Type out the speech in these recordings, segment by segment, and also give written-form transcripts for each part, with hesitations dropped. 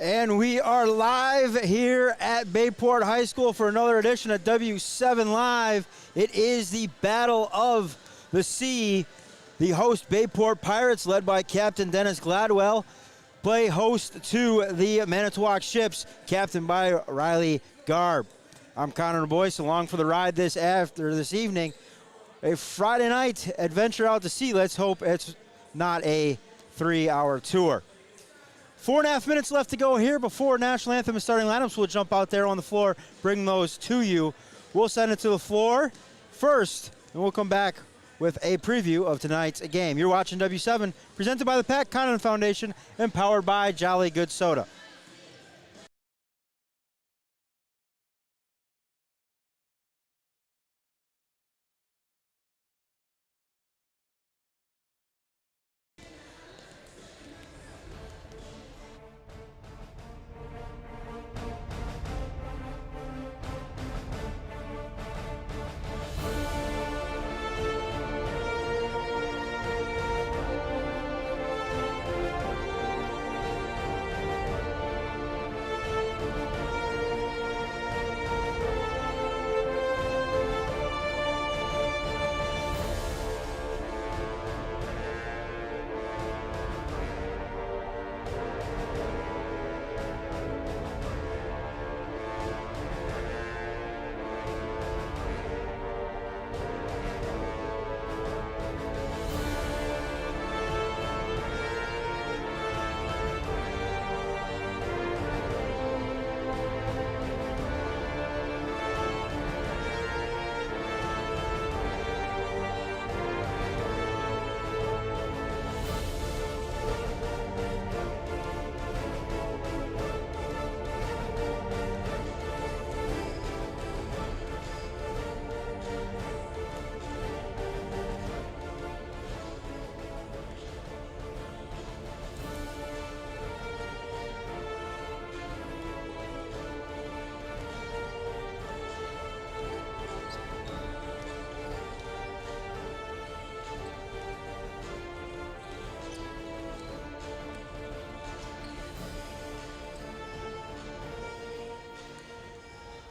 And we are live here at Bayport High School for another edition of W7 Live. It is the Battle of the Sea. The host Bayport Pirates, led by Captain Dennis Gladwell, play host to the Manitowoc Ships, captained by Riley Garb. I'm Connor Boyce, along for the ride this evening. A Friday night adventure out to sea. Let's hope it's not a 3-hour tour. 4.5 minutes left to go here before National Anthem and starting lineups. We'll jump out there on the floor, bring those to you. We'll send it to the floor first, and we'll come back with a preview of tonight's game. You're watching W7, presented by the Pat Condon Foundation and powered by Jolly Good Soda.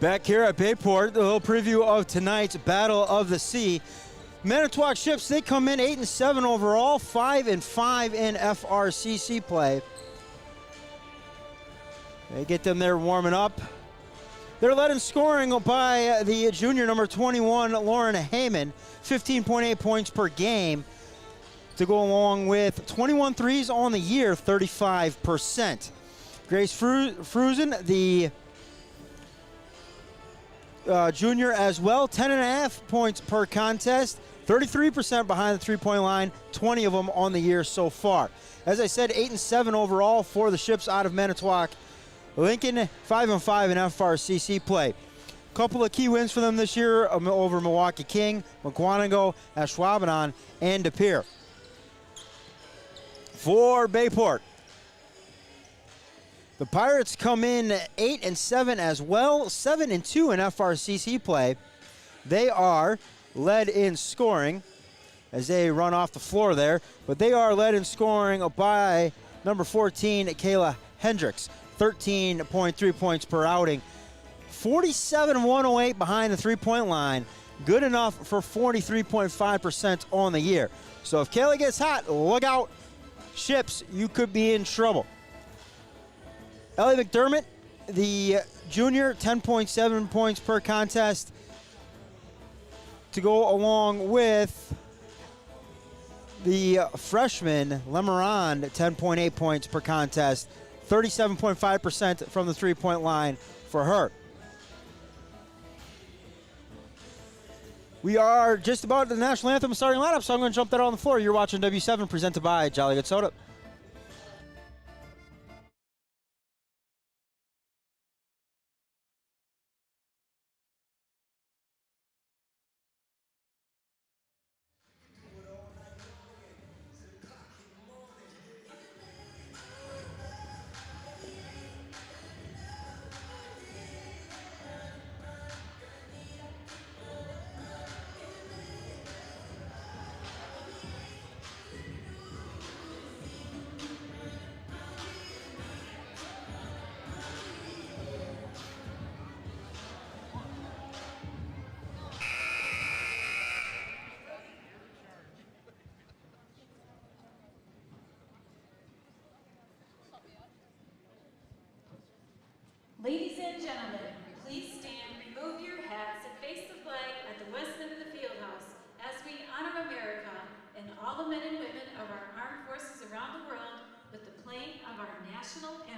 Back here at Bayport, the little preview of tonight's Battle of the Sea. Manitowoc Ships, they come in 8-7 overall, 5-5 in FRCC play. They get them there warming up. They're led in scoring by the junior number 21, Lauren Heyman, 15.8 points per game, to go along with 21 threes on the year, 35%. Grace Frusen, the junior as well, 10.5 points per contest, 33% behind the three-point line, 20 of them on the year so far. As I said, 8-7 overall for the Ships out of Manitowoc. Lincoln, 5-5 in FRCC play. Couple of key wins for them this year over Milwaukee King, Mukwonago, Ashwaubenon, and De Pere. For Bayport, the Pirates come in 8-7 as well, 7-2 in FRCC play. They are led in scoring as they run off the floor there, but they are led in scoring by number 14, Kayla Hendricks, 13.3 points per outing. 47-108 behind the three-point line, good enough for 43.5% on the year. So if Kayla gets hot, look out. Ships, you could be in trouble. Ellie McDermott, the junior, 10.7 points per contest, to go along with the freshman, Lemarand, 10.8 points per contest, 37.5% from the three-point line for her. We are just about the National Anthem starting lineup, so I'm going to jump that on the floor. You're watching W7, presented by Jolly Good Soda. national anthem.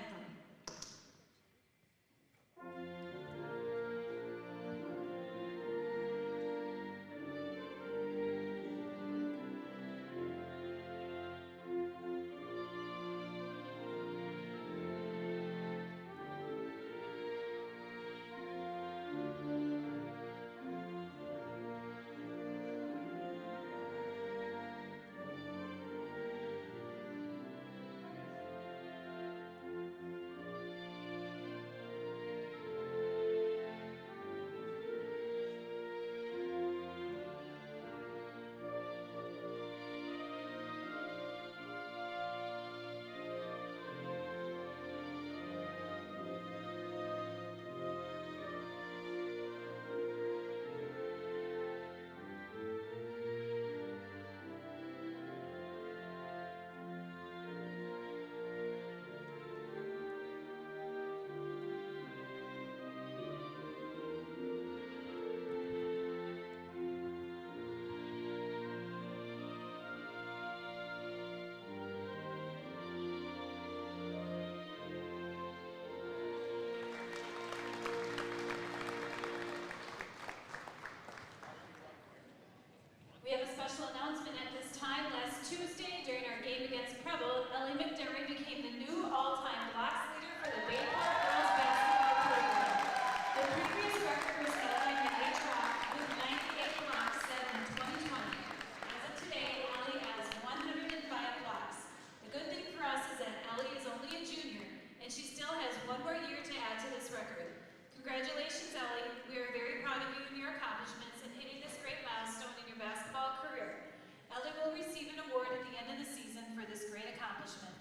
We have a special announcement at this time. Last Tuesday, during our game against Preble, Ellie McDermott became the new all-time blocks leader for the Bay Port girls basketball program. The previous record was held by Maddie Trock with 98 blocks set in 2020. As of today, Ellie has 105 blocks. The good thing for us is that Ellie is only a junior, and she still has one more year to add to this record. Congratulations, Ellie. We are very proud of you and your accomplishments in hitting this great milestone in your basketball career. Ellie will receive an award at the end of the season for this great accomplishment.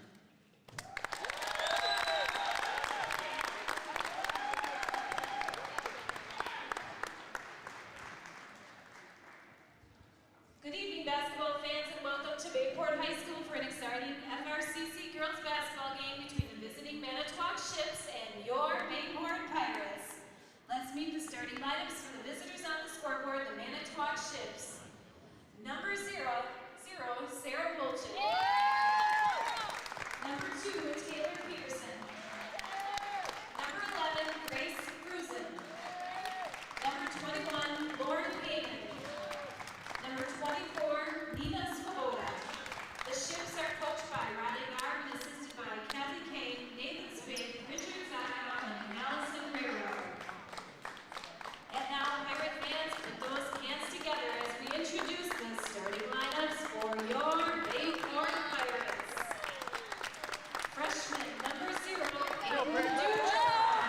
Good evening, basketball fans, and welcome to Bayport High School for an exciting FRCC girls basketball game between the visiting Manitowoc Ships and your Bayport Pirates. Let's meet the starting lineups for the visitors on the scoreboard, the Manitowoc Ships. Number 0, Sarah Bolchin. Number 2, Taylor Peterson. Number 11, Grace Cruzen. Number 21, Lauren Hayden. Number 24, Nina Swoboda. The Ships are coached by Ronnie Garb and assisted by Kathy Kane, Nathan Spade, Richard Zaka, and Allison Rero. And now, Pirate fans, put those hands together as we introduce the starting lineups for your Bayport Pirates. Freshman number 0, Avery Dujon.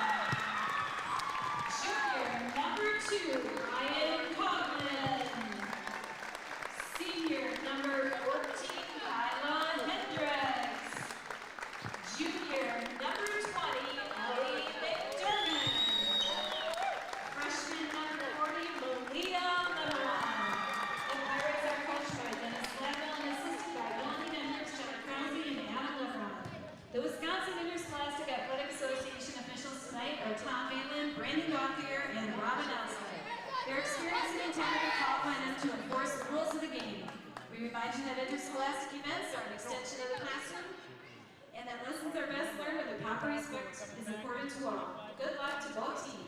Junior number 2, Ryan Coughlin. Senior number 14, Kyla Hendricks. Junior number 20, Lee McDermott. Freshman number 40, Malia Lebanon. The Pirates are coached by Dennis Gladwell and assisted by Melanie Hendricks, Jenna Krause, and Anna Lebanon. The Wisconsin Interscholastic Athletic Association officials tonight are Tom Malin, Brandon Gauthier, and Robin Elson. Their experience and intent will qualify them to enforce the rules of the game. We remind you that interscholastic events are an extension of the classroom, and that lessons are best learned with the proper respect is important to all. Good luck to both teams.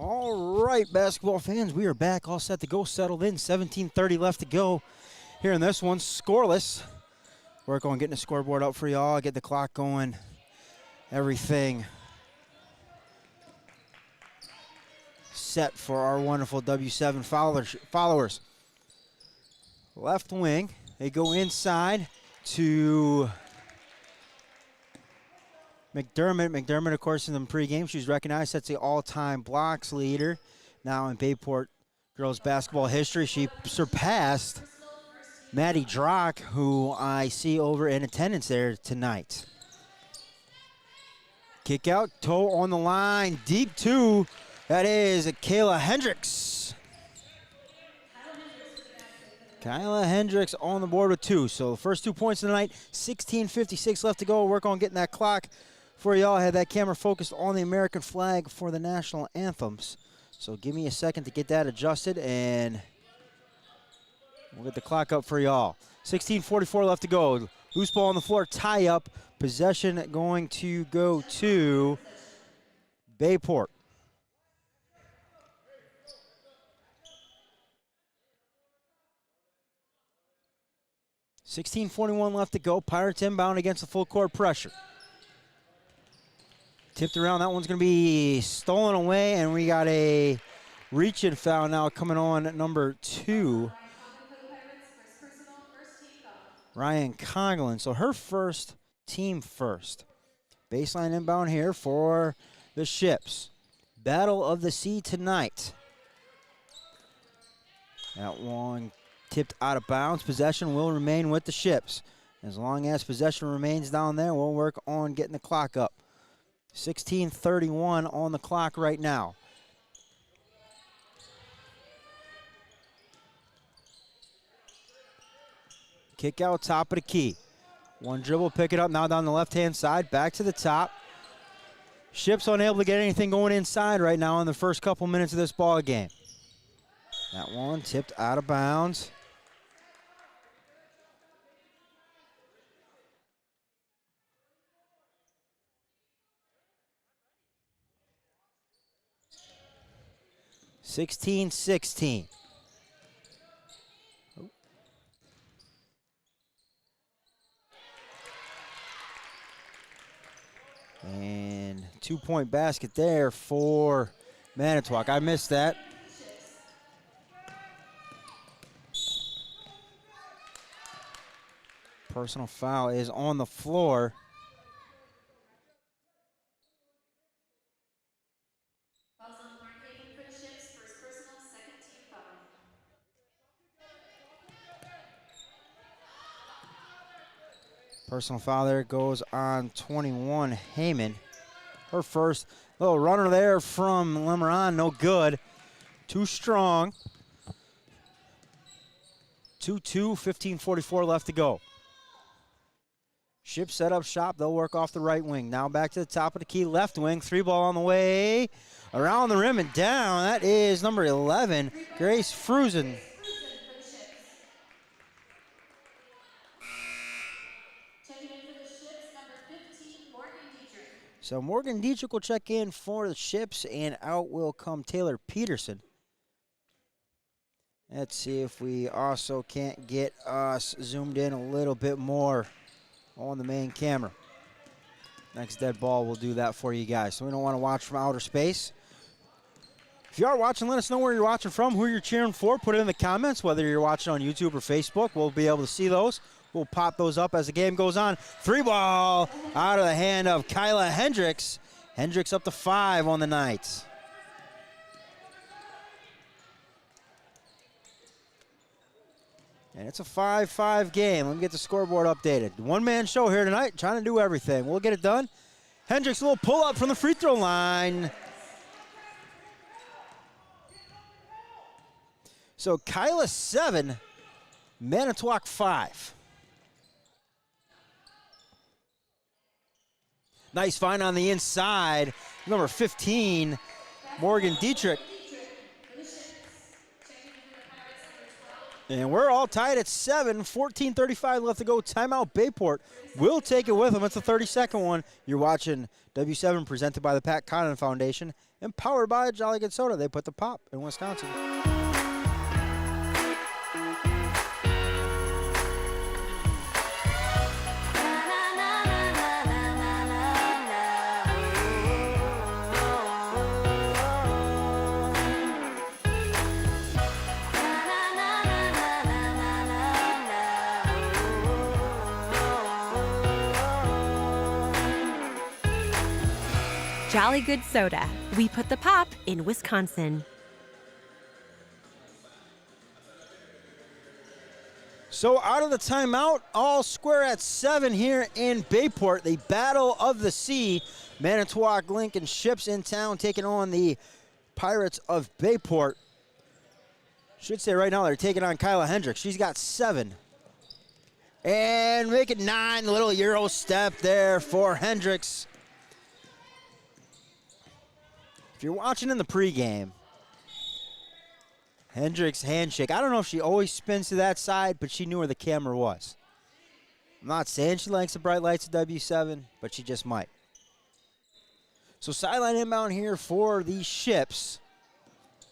All right, basketball fans, we are back, all set to go, settled in. 17:30 left to go here in this one. Scoreless. Work on getting the scoreboard up for y'all, get the clock going, everything. set for our wonderful W7 followers. Left wing, they go inside to McDermott. McDermott, of course, in the pregame, she's recognized. That's the all-time blocks leader. Now in Bayport girls basketball history, she surpassed Maddie Drock, who I see over in attendance there tonight. Kick out, toe on the line, deep two. That is Kayla Hendricks. Kyla Hendricks on the board with 2. So the first 2 points of the night, 16:56 left to go. Work on getting that clock for y'all. I had that camera focused on the American flag for the national anthems. So give me a second to get that adjusted, and we'll get the clock up for y'all. 16:44 left to go. Loose ball on the floor, tie up. Possession going to go to Bayport. $16:41 left to go. Pirates inbound against the full court pressure. Tipped around. That one's going to be stolen away, and we got a reach-in foul now coming on at number 2. Ryan Coughlin. So her first, team first. Baseline inbound here for the Ships. Battle of the Sea tonight. That one tipped out of bounds. Possession will remain with the Ships. As long as possession remains down there, we'll work on getting the clock up. 16:31 on the clock right now. Kick out, top of the key. One dribble, pick it up, now down the left-hand side, back to the top. Ships unable to get anything going inside right now in the first couple minutes of this ball game. That one tipped out of bounds. (16-16). And 2-point basket there for Manitowoc. I missed that. Personal foul is on the floor. Personal foul there goes on 21, Heyman. Her first little runner there from Lemeron, no good. Too strong. 2-2, 15:44 left to go. Ship set up shop, they'll work off the right wing. Now back to the top of the key, left wing, 3 ball on the way. Around the rim and down, that is number 11, Grace Frusen. So Morgan Dietrich will check in for the Ships, and out will come Taylor Peterson. Let's see if we also can't get us zoomed in a little bit more on the main camera. Next dead ball will do that for you guys. So we don't want to watch from outer space. If you are watching, let us know where you're watching from, who you're cheering for. Put it in the comments, whether you're watching on YouTube or Facebook. We'll be able to see those. We'll pop those up as the game goes on. 3 ball out of the hand of Kyla Hendricks. Hendricks up to 5 on the night. And it's a 5-5 game. Let me get the scoreboard updated. One-man show here tonight, trying to do everything. We'll get it done. Hendricks, a little pull-up from the free throw line. So Kyla 7, Manitowoc 5. Nice find on the inside. Number 15, Morgan Dietrich. And we're all tied at 7, 14:35 left to go. Timeout Bayport. We'll take it with them. It's the 32nd one. You're watching W7 presented by the Pat Connon Foundation and powered by Jolly Good Soda. They put the pop in Wisconsin. Jolly Good Soda. We put the pop in Wisconsin. So out of the timeout, all square at 7 here in Bayport. The Battle of the Sea. Manitowoc Lincoln Ships in town taking on the Pirates of Bayport. Should say right now they're taking on Kyla Hendricks. She's got 7. And make it 9, the little Euro step there for Hendricks. If you're watching in the pregame, Hendricks' handshake. I don't know if she always spins to that side, but she knew where the camera was. I'm not saying she likes the bright lights of W7, but she just might. So sideline inbound here for these Ships.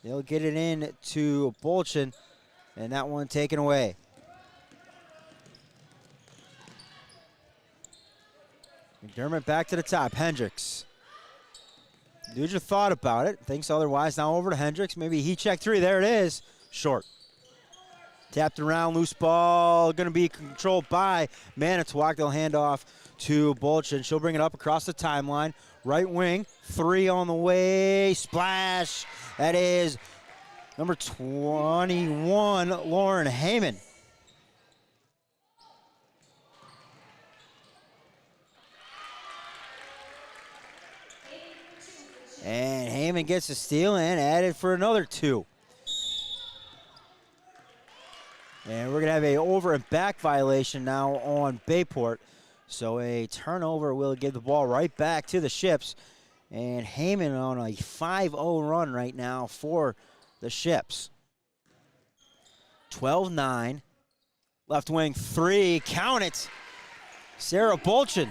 They'll get it in to Bolchin, and that one taken away. McDermott back to the top. Hendricks. Duja thought about it, thinks otherwise. Now over to Hendricks. Maybe he checked 3. There it is. Short. Tapped around, loose ball. Going to be controlled by Manitowoc. They'll hand off to Bolchin. She'll bring it up across the timeline. Right wing. 3 on the way. Splash. That is number 21, Lauren Heyman. And Heyman gets a steal and added for another 2. And we're going to have a over and back violation now on Bayport. So a turnover will give the ball right back to the Ships. And Heyman on a 5-0 run right now for the Ships. 12-9. Left wing 3. Count it. Sarah Bolchin.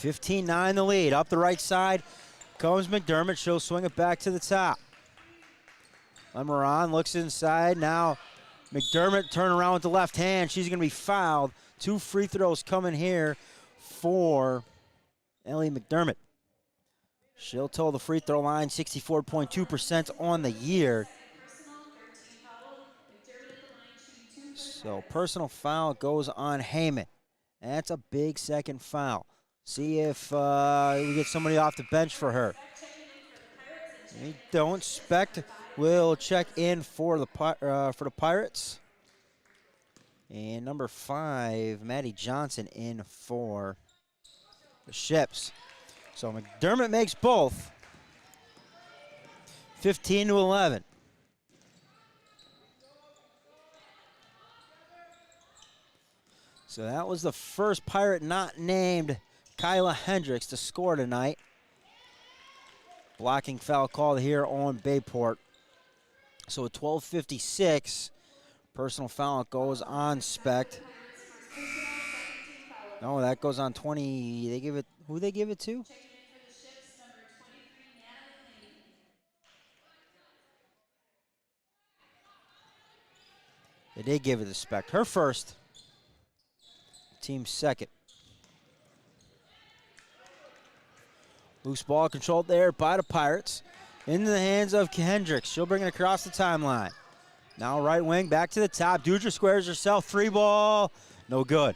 15-9 the lead. Up the right side comes McDermott. She'll swing it back to the top. Lemeron looks inside. Now McDermott turn around with the left hand. She's going to be fouled. 2 free throws coming here for Ellie McDermott. She'll toe the free throw line, 64.2% on the year. So personal foul goes on Heyman. That's a big second foul. See if we get somebody off the bench for her. We don't. Specht will check in for the Pirates. And number 5, Maddie Johnson in for the Ships. So McDermott makes both. 15-11. So that was the first Pirate not named Kyla Hendricks to score tonight. Blocking foul called here on Bayport. So at 12:56, personal foul goes on Specht. No, that goes on 20. They give it, who they give it to? They did give it to Specht. Her first. Team second. Loose ball controlled there by the Pirates. Into the hands of Hendricks. She'll bring it across the timeline. Now right wing, back to the top. Dudra squares herself. 3 ball. No good.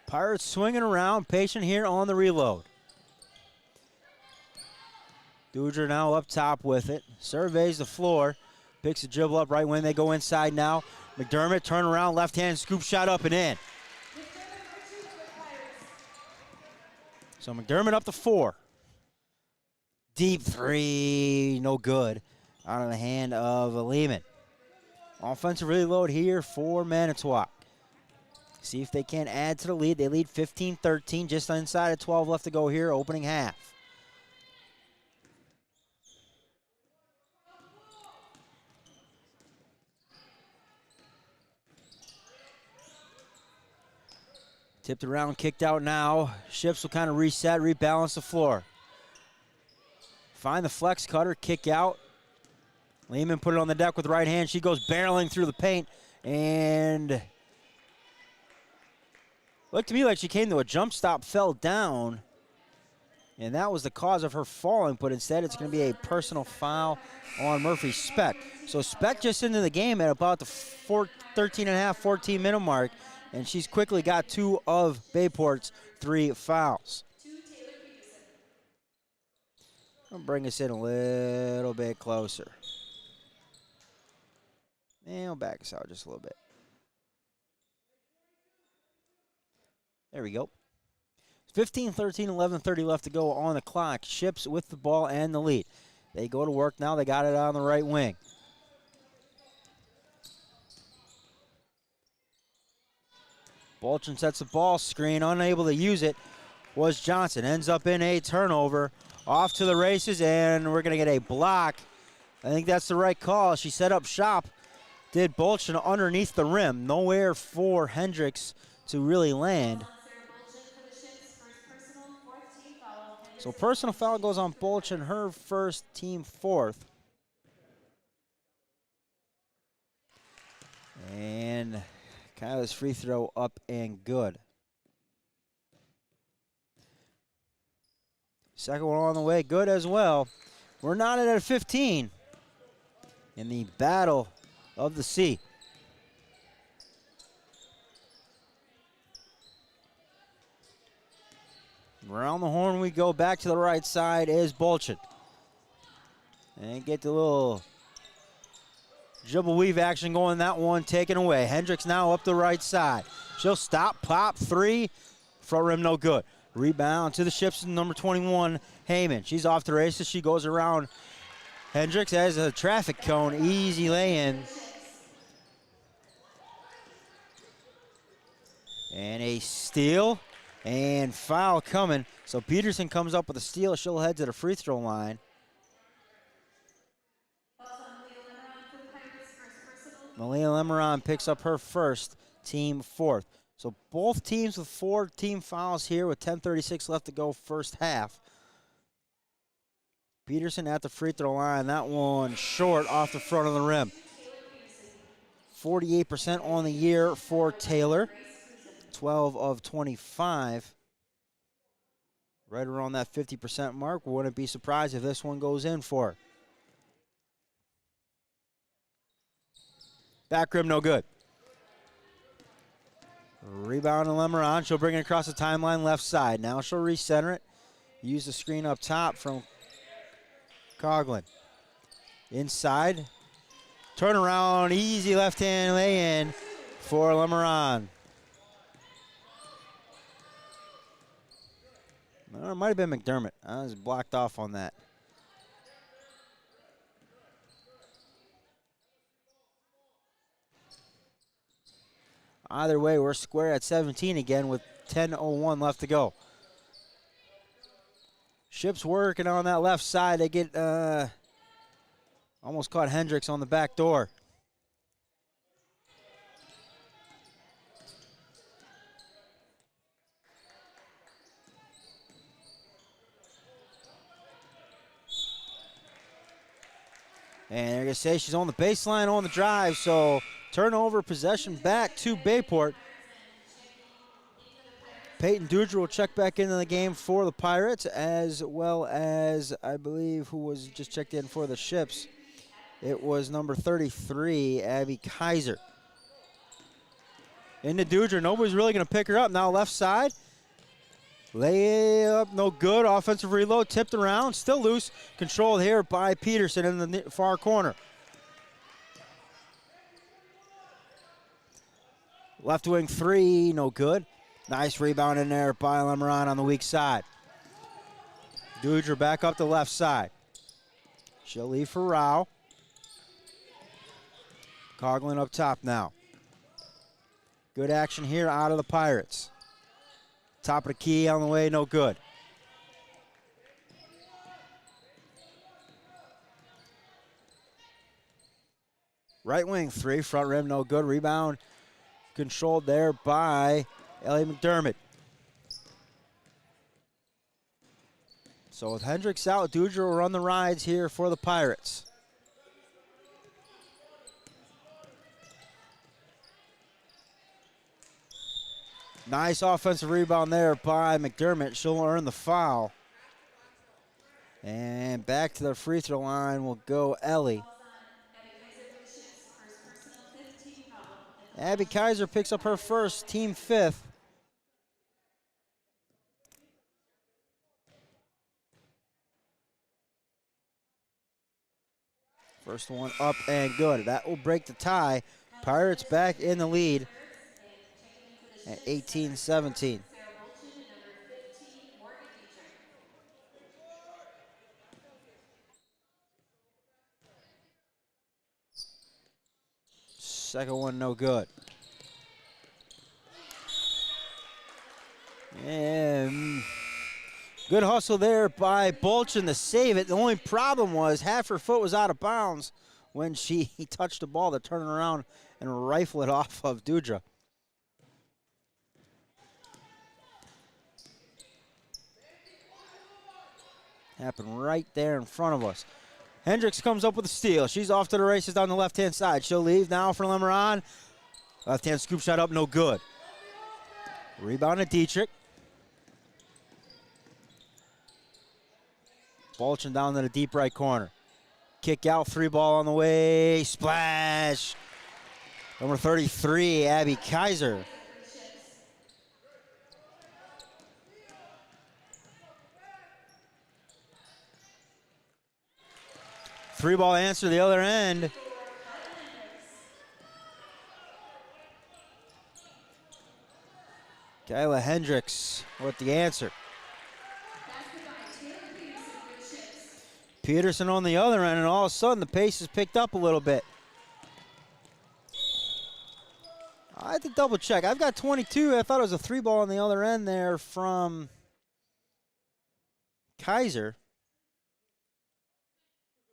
Pirates swinging around, patient here on the reload. Dudra now up top with it. Surveys the floor. Picks a dribble up right wing. They go inside now. McDermott turn around, left hand scoop shot up and in. So McDermott up to 4. Deep 3, no good. Out of the hand of Lehman. Offensive reload here for Manitowoc. See if they can add to the lead. They lead 15-13, just inside of 12 left to go here, opening half. Tipped around, kicked out now. Ships will kind of reset, rebalance the floor. Find the flex cutter, kick out. Lehman put it on the deck with the right hand. She goes barreling through the paint, and looked to me like she came to a jump stop, fell down. And that was the cause of her falling, but instead it's going to be a personal foul on Murphy Speck. So Speck just into the game at about the 13.5, 14-minute mark, and she's quickly got 2 of Bayport's 3 fouls. I'll bring us in a little bit closer. And we'll back us out just a little bit. There we go. 15, 13, 11:30 left to go on the clock. Ships with the ball and the lead. They go to work now. They got it on the right wing. Bolchin sets the ball screen. Unable to use it was Johnson. Ends up in a turnover. Off to the races, and we're going to get a block. I think that's the right call. She set up shop. Did Bolchin underneath the rim. Nowhere for Hendricks to really land. So personal foul goes on Bolchin, her first, team 4th. And Kyla's free throw up and good. Second one on the way, good as well. We're knotted at 15 in the battle of the sea. Around the horn we go. Back to the right side is Bolchin. And get the little dribble weave action going. That one taken away. Hendricks now up the right side. She'll stop, pop, 3. Front rim no good. Rebound to the Ships, number 21, Heyman. She's off the races. She goes around Hendricks as a traffic cone. Easy lay-in. And a steal. And foul coming. So Peterson comes up with a steal. She'll head to the free throw line. Malia Lemeron picks up her first, team 4th. So both teams with 4 team fouls here with 10:36 left to go first half. Peterson at the free throw line. That one short off the front of the rim. 48% on the year for Taylor. 12 of 25. Right around that 50% mark. Wouldn't be surprised if this one goes in for her. Back rim, no good. Rebound to Lemeron. She'll bring it across the timeline left side. Now she'll recenter it. Use the screen up top from Coughlin. Inside. Turnaround, easy left-hand lay-in for Lemeron. It might have been McDermott. I was blocked off on that. Either way, we're square at 17 again with 10:01 left to go. Ships working on that left side. They get almost caught Hendricks on the back door. And they're going to say she's on the baseline on the drive, so turnover, possession back to Bayport. Peyton Dudra will check back into the game for the Pirates, as well as, I believe, who was just checked in for the Ships. It was number 33, Abby Kaiser. Into Dudra. Nobody's really going to pick her up. Now left side. Layup, no good. Offensive reload, tipped around, still loose. Controlled here by Peterson in the far corner. Left wing 3, no good. Nice rebound in there by Lemeron on the weak side. Dudra back up the left side. She'll leave for Rao. Coughlin up top now. Good action here out of the Pirates. Top of the key on the way, no good. Right wing 3, front rim, no good. Rebound controlled there by Ellie McDermott. So with Hendricks out, Dudra will run the rides here for the Pirates. Nice offensive rebound there by McDermott. She'll earn the foul. And back to the free throw line will go Ellie. Abby Kaiser picks up her first, team 5th. First one up and good. That will break the tie. Pirates back in the lead at 18-17. Second one no good. And good hustle there by Bolchin to save it. The only problem was half her foot was out of bounds when she touched the ball to turn it around and rifle it off of Dudra. Happened right there in front of us. Hendricks comes up with a steal. She's off to the races down the left-hand side. She'll leave now for Lemeron. Left-hand scoop shot up, no good. Rebound to Dietrich. Bolchin down to the deep right corner. Kick out, 3-ball on the way. Splash. Number 33, Abby Kaiser. Three-ball answer the other end. Kyla Hendricks with the answer. Peterson on the other end, and all of a sudden the pace has picked up a little bit. I have to double check. I've got 22. I thought it was a 3-ball on the other end there from Kaiser.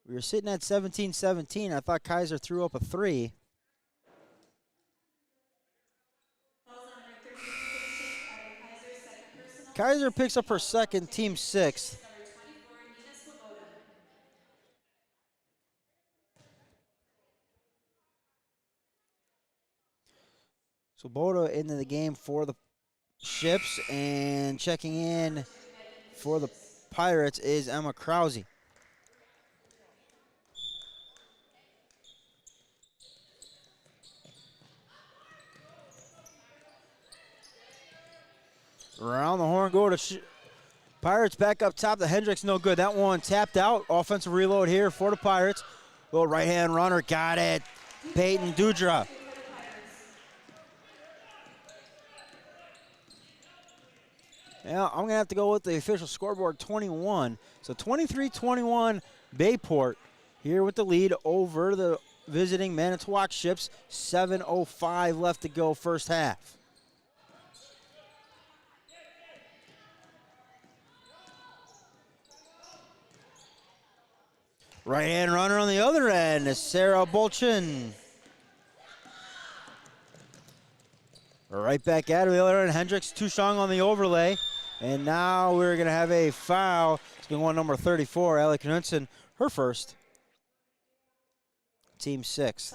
We were sitting at 17-17. I thought Kaiser threw up a 3. Kaiser picks up her second, team 6th. Swoboda into the game for the Ships, and checking in for the Pirates is Emma Krause. Around the horn go to Pirates back up top. The Hendricks no good. That one tapped out. Offensive reload here for the Pirates. Little right-hand runner, got it. Peyton Dudra. Yeah, I'm going to have to go with the official scoreboard, 21. So 23-21 Bayport here with the lead over the visiting Manitowoc Ships. 7:05 left to go first half. Right-hand runner on the other end is Sarah Bolchin. Right back at her, the other end. Hendricks too strong on the overlay. And now we're going to have a foul. It's going to go on number 34, Ellie Knudsen, her first. Team 6th.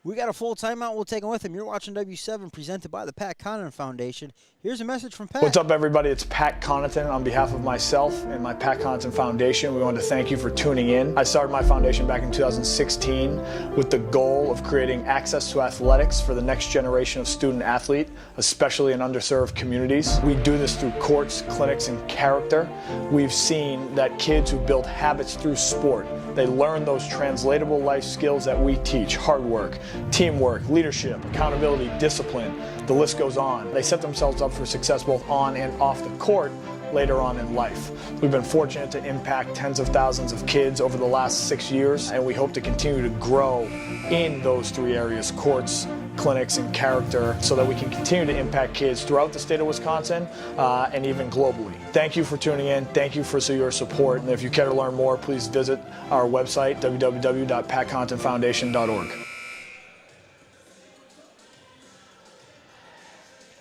We got a full timeout. We'll take them with him. You're watching W7 presented by the Pat Connaughton Foundation. Here's a message from Pat. What's up, everybody? It's Pat Connaughton. On behalf of myself and my Pat Connaughton Foundation, we want to thank you for tuning in. I started my foundation back in 2016 with the goal of creating access to athletics for the next generation of student athlete, especially in underserved communities. We do this through courts, clinics, and character. We've seen that kids who build habits through sport, they learn those translatable life skills that we teach: hard work, teamwork, leadership, accountability, discipline. The list goes on. They set themselves up for success both on and off the court later on in life. We've been fortunate to impact tens of thousands of kids over the last 6 years, and we hope to continue to grow in those 3 areas: courts, clinics, and character, so that we can continue to impact kids throughout the state of Wisconsin and even globally. Thank you for tuning in. Thank you for your support. And if you care to learn more, please visit our website, www.patconnaughtonfoundation.org.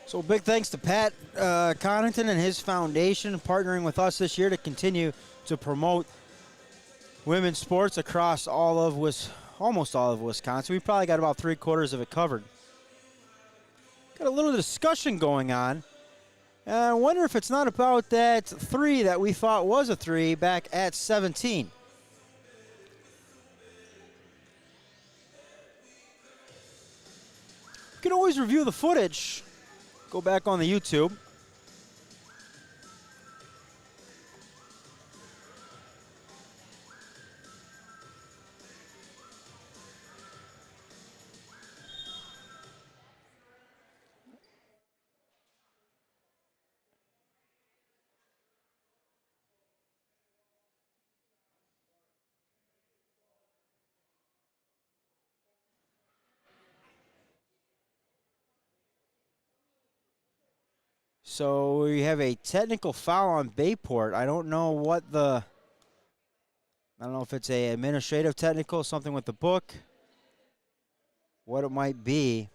So big thanks to Pat Connaughton and his foundation partnering with us this year to continue to promote women's sports across almost all of Wisconsin. We probably got about 3/4 of it covered. Got a little discussion going on. And I wonder if it's not about that 3 that we thought was a 3 back at 17. You can always review the footage. Go back on the YouTube. So we have a technical foul on Bayport. I don't know if it's a administrative technical, something with the book, what it might be.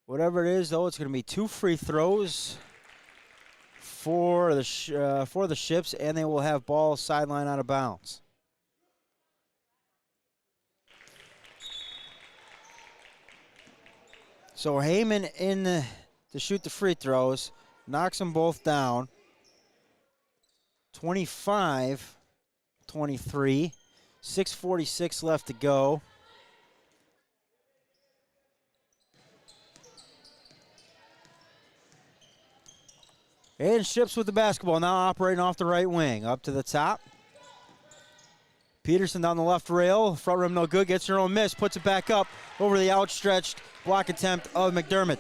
Whatever it is, though, it's going to be 2 free throws for the Ships, and they will have ball sideline out of bounds. So Heyman to shoot the free throws, knocks them both down. 25-23, 6:46 left to go. And Ships with the basketball, now operating off the right wing. Up to the top. Peterson down the left rail. Front rim no good, gets her own miss. Puts it back up over the outstretched block attempt of McDermott.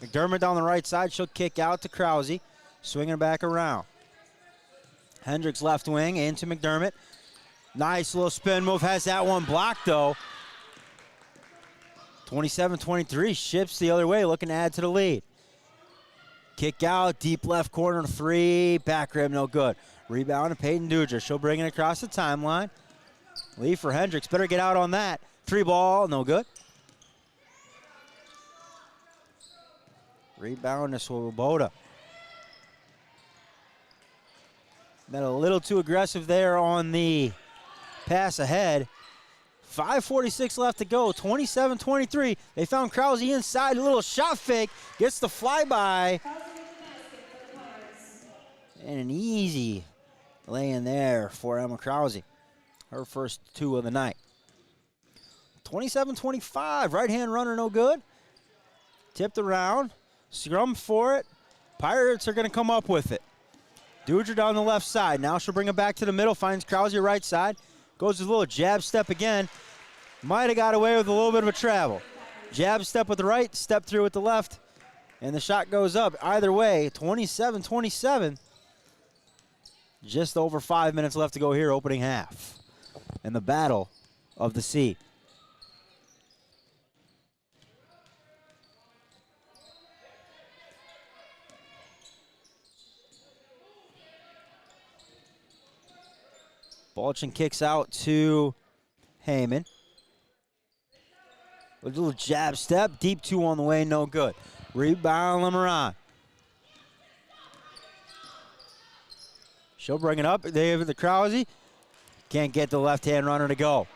McDermott down the right side. She'll kick out to Krause. Swinging back around. Hendricks left wing into McDermott. Nice little spin move. Has that one blocked, though. 27-23, Ships the other way, looking to add to the lead. Kick out, deep left corner, 3, back rim, no good. Rebound to Peyton Duger. She'll bring it across the timeline. Lead for Hendricks, better get out on that. 3 ball, no good. Rebound to Swoboda. Been a little too aggressive there on the pass ahead. 5:46 left to go, 27-23. They found Krause inside, a little shot fake, gets the flyby. And an easy lay-in there for Emma Krause. Her first 2 of the night. 27-25, right-hand runner no good. Tipped around, scrum for it. Pirates are gonna come up with it. Duger down the left side, now she'll bring it back to the middle, finds Krause right side. Goes with a little jab step again. Might have got away with a little bit of a travel. Jab step with the right, step through with the left, and the shot goes up. Either way, 27-27. Just over 5 minutes left to go here, opening half. And the battle of the sea. Balchin kicks out to Heyman. A little jab step, deep 2 on the way, no good. Rebound, Lemeron. She'll bring it up. They have it to Krause. Can't get the left-hand runner to go.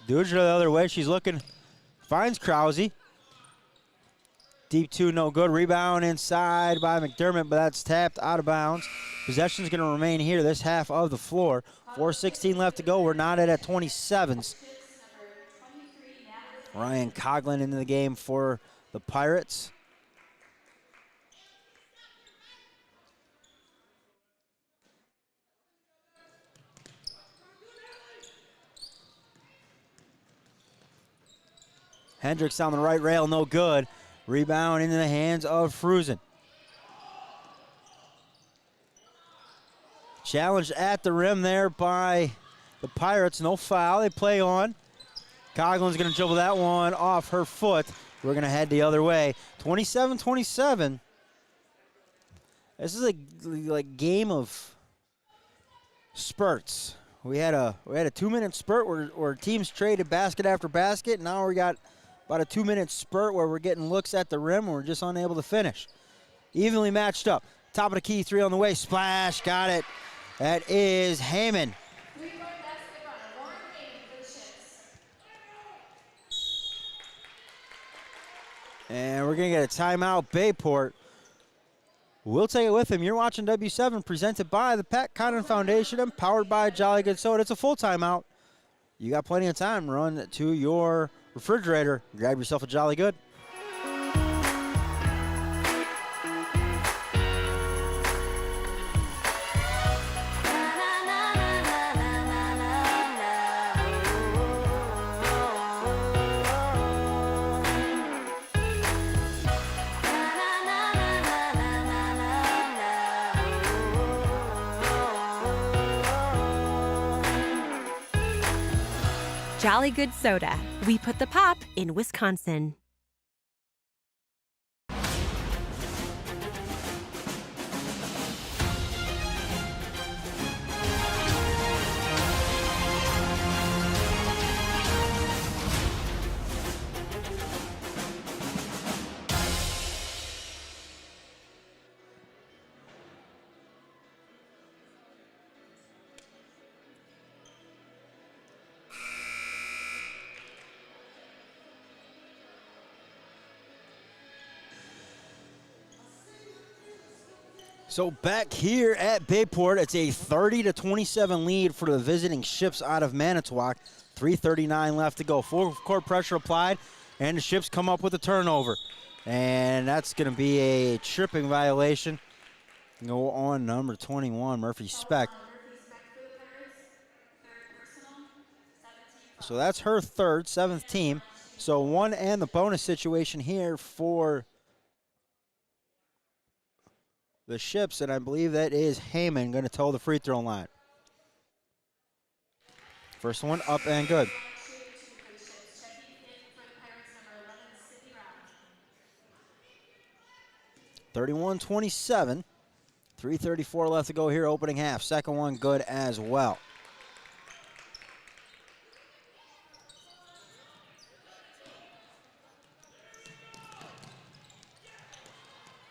Duger the other way. She's looking, finds Krause. Deep 2, no good. Rebound inside by McDermott, but that's tapped out of bounds. Possession's going to remain here this half of the floor. 4:16 left to go. We're knotted at 27s. Ryan Coughlin into the game for the Pirates. Hendricks down the right rail, no good. Rebound into the hands of Frusen. Challenged at the rim there by the Pirates. No foul. They play on. Coughlin's going to dribble that one off her foot. We're going to head the other way. 27-27. This is a like game of spurts. We had a 2-minute spurt where teams traded basket after basket. Now we got about a 2-minute spurt where we're getting looks at the rim and we're just unable to finish. Evenly matched up. Top of the key, 3 on the way. Splash, got it. That is Heyman. And we're going to get a timeout, Bayport. We'll take it with him. You're watching W7, presented by the Pat Condon Foundation and powered by Jolly Good Soda. It's a full timeout. You got plenty of time. Run to your refrigerator. Grab yourself a Jolly Good. Jolly Good Soda. We put the pop in Wisconsin. So back here at Bayport, it's a 30-27 lead for the visiting Ships out of Manitowoc. 3:39 left to go. Full court pressure applied, and the Ships come up with a turnover. And that's going to be a tripping violation. Go on number 21, Murphy Speck. So that's her third, 7th team. So one and the bonus situation here for the Ships, and I believe that is Heyman going to toe the free throw line. First one up and good. (31-27). 3:34 left to go here, opening half. Second one good as well.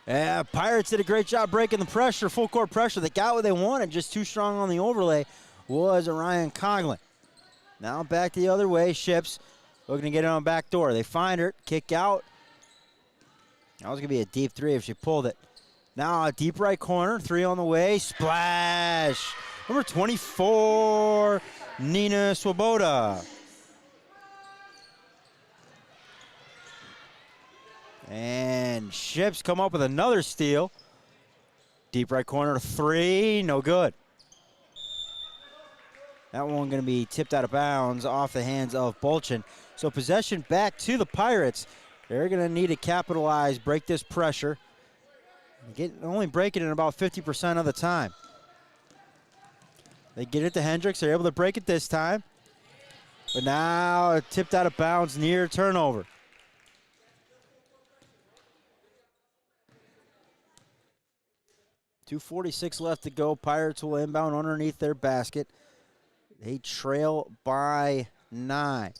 Yeah, Pirates did a great job breaking the pressure, full court pressure. They got what they wanted, just too strong on the overlay was Orion Coughlin. Now back the other way, Ships looking to get it on back door. They find her, kick out. That was going to be a deep 3 if she pulled it. Now a deep right corner, 3 on the way, splash. Number 24, Nina Swoboda. And Ships come up with another steal. Deep right corner, 3, no good. That one going to be tipped out of bounds off the hands of Bolchin. So possession back to the Pirates. They're going to need to capitalize, break this pressure. Only break it in about 50% of the time. They get it to Hendricks. They're able to break it this time. But now it tipped out of bounds near turnover. .246 left to go. Pirates will inbound underneath their basket. They trail by 9.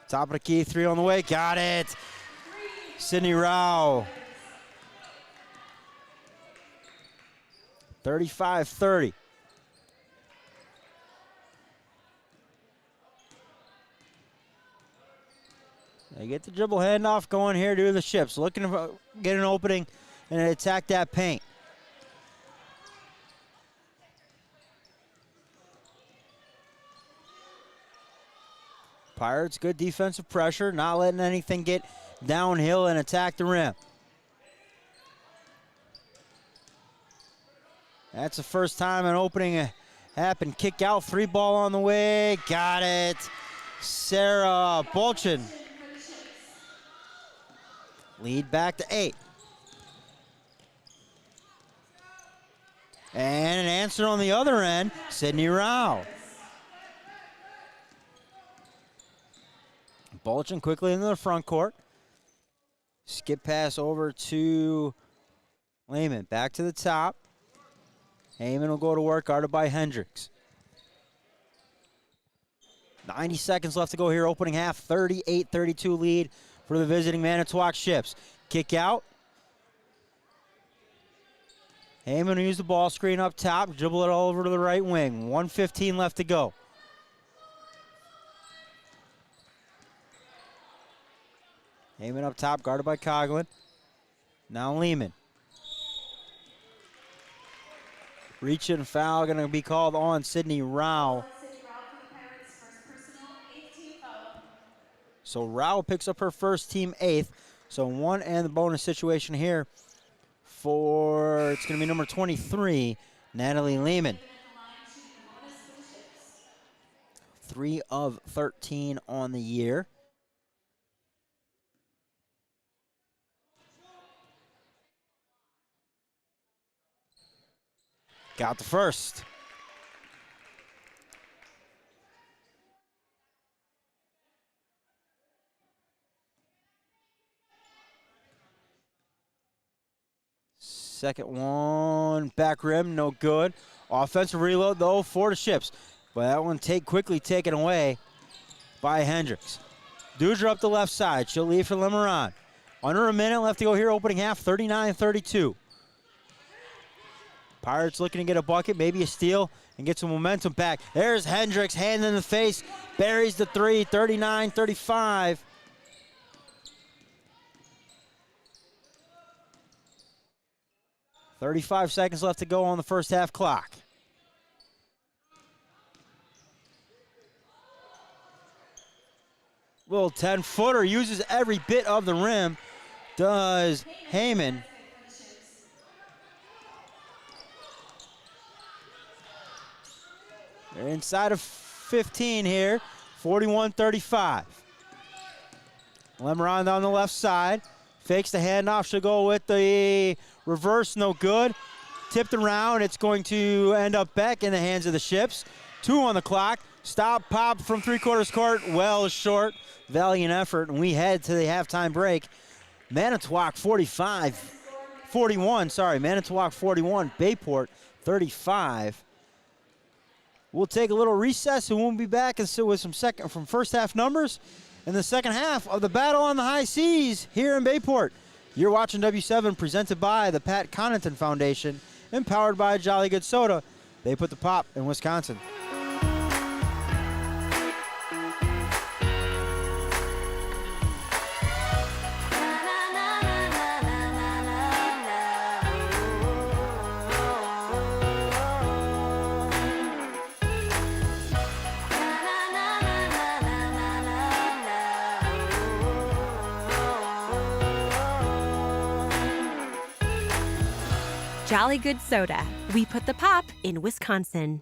Top of the key, 3 on the way. Got it. Sydney Rao. 35-30. They get the dribble handoff going here to the Ships. Looking to get an opening and attack that paint. Pirates, good defensive pressure, not letting anything get downhill and attack the rim. That's the first time an opening happened. Kick out, 3 ball on the way. Got it. Sarah Bolchin. Lead back to 8. And an answer on the other end, Sydney Rao. Bulchin quickly into the front court. Skip pass over to Lehman. Back to the top. Heyman will go to work, guarded by Hendricks. 90 seconds left to go here, opening half. 38-32 lead for the visiting Manitowoc Ships. Kick out. Heyman will use the ball screen up top, dribble it all over to the right wing. 1:15 left to go. Heyman up top, guarded by Coughlin. Now Lehman. Reach and foul going to be called on Sidney Rao. So Rao picks up her first team 8th. So one and the bonus situation here for, it's going to be number 23, Natalie Lehman. 3 of 13 on the year. Got the first. Second one, back rim, no good. Offensive reload though for the Ships. But that one quickly taken away by Hendricks. Dudra up the left side. She'll leave for Lemeron. Under a minute left to go here, opening half, 39-32. Pirates looking to get a bucket, maybe a steal, and get some momentum back. There's Hendricks, hand in the face, buries the three, 39-35. .35 seconds left to go on the first half clock. Little 10-footer, uses every bit of the rim, does Heyman. They're inside of 15 here, 41-35. Lemeron down the left side, fakes the handoff, she'll go with the reverse, no good. Tipped around, it's going to end up back in the hands of the Ships. 2 on the clock, stop, pop from three-quarters court, well short. Valiant effort, and we head to the halftime break. Manitowoc 41, Manitowoc 41, Bayport 35. We'll take a little recess and we'll be back and with some from first half numbers in the second half of the battle on the high seas here in Bayport. You're watching W7 presented by the Pat Connaughton Foundation and powered by Jolly Good Soda. They put the pop in Wisconsin. Jolly Good Soda. We put the pop in Wisconsin.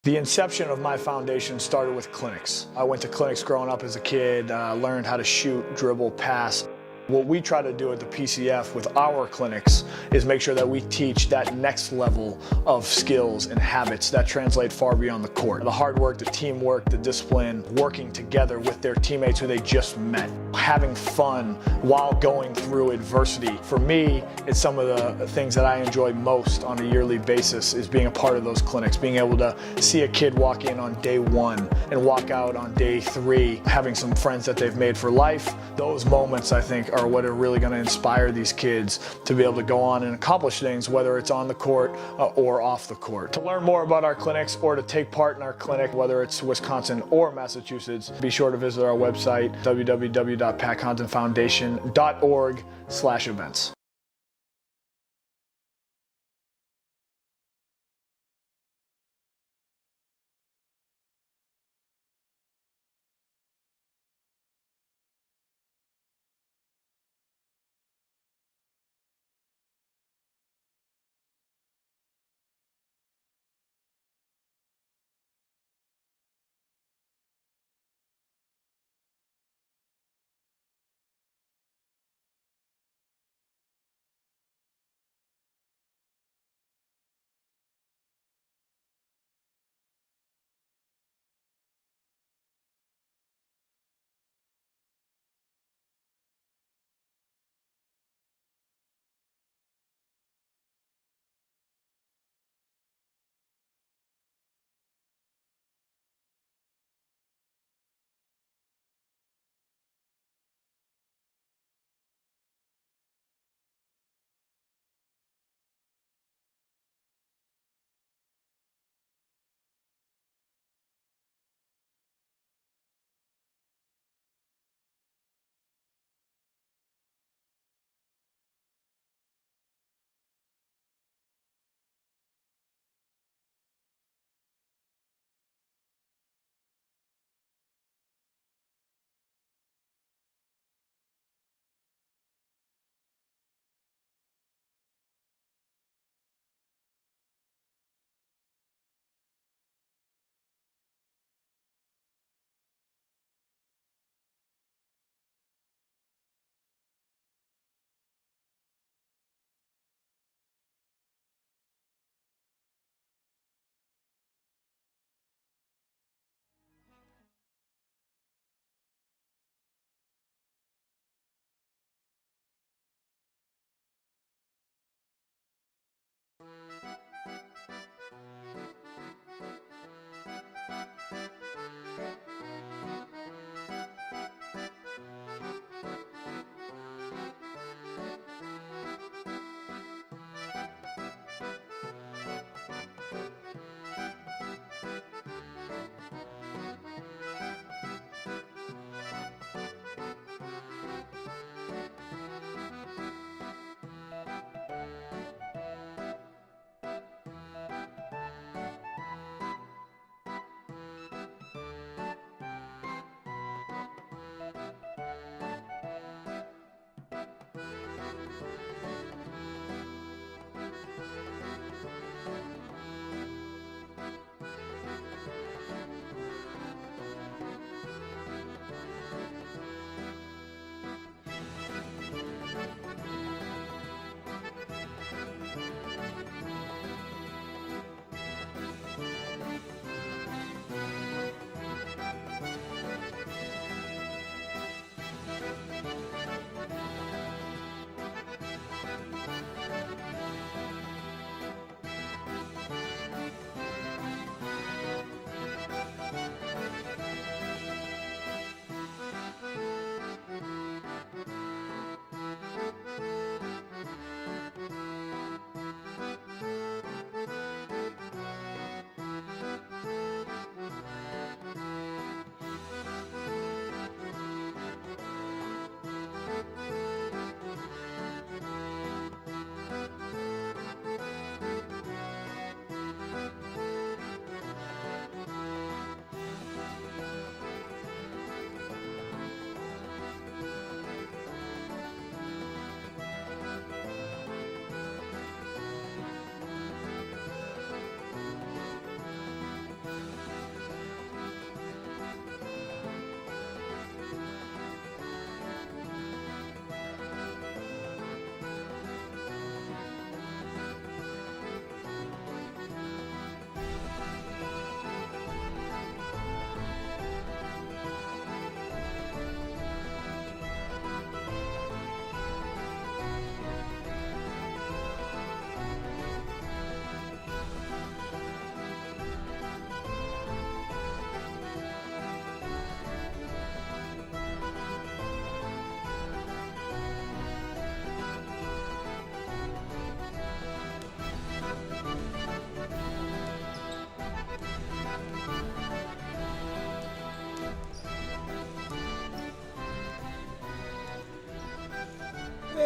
The inception of my foundation started with clinics. I went to clinics growing up as a kid, learned how to shoot, dribble, pass. What we try to do at the PCF with our clinics is make sure that we teach that next level of skills and habits that translate far beyond the court. The hard work, the teamwork, the discipline, working together with their teammates who they just met, having fun while going through adversity. For me, it's some of the things that I enjoy most on a yearly basis is being a part of those clinics, being able to see a kid walk in on day 1 and walk out on day 3, having some friends that they've made for life. Those moments, I think, are what are really going to inspire these kids to be able to go on and accomplish things, whether it's on the court or off the court. To learn more about our clinics or to take part in our clinic, whether it's Wisconsin or Massachusetts, be sure to visit our website, www.patcontinfoundation.org/events.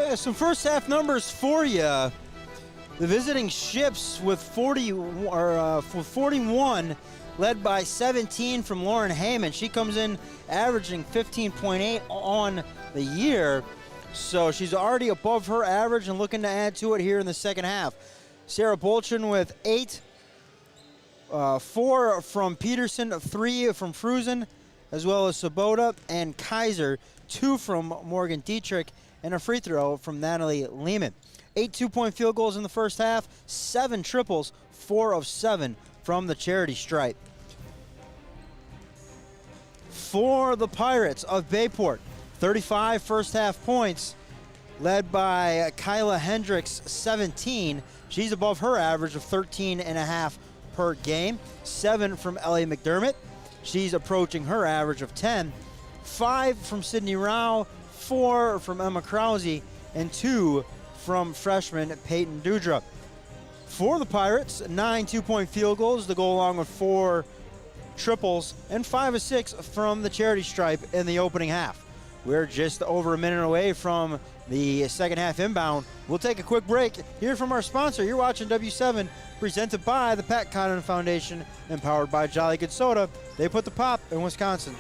Yeah, some first half numbers for you. The visiting Ships with 41, led by 17 from Lauren Heyman. She comes in averaging 15.8 on the year, so she's already above her average and looking to add to it here in the second half. Sarah Bolchin with 8, 4 from Peterson, 3 from Frusen, as well as Sabota and Kaiser, 2 from Morgan Dietrich, and a free throw from Natalie Lehman. 8 two-point field goals in the first half, 7 triples, 4 of 7 from the charity stripe. For the Pirates of Bayport, 35 first half points, led by Kyla Hendricks, 17. She's above her average of 13.5 per game. 7 from Ellie McDermott. She's approaching her average of 10. 5 from Sydney Rao, 4 from Emma Krause, and 2 from freshman Peyton Dudra. For the Pirates, 9 two-point field goals to go along with 4 triples and 5 of 6 from the charity stripe in the opening half. We're just over a minute away from the second half inbound. We'll take a quick break, hear from our sponsor. You're watching W7, presented by the Pat Connaughton Foundation and powered by Jolly Good Soda. They put the pop in Wisconsin.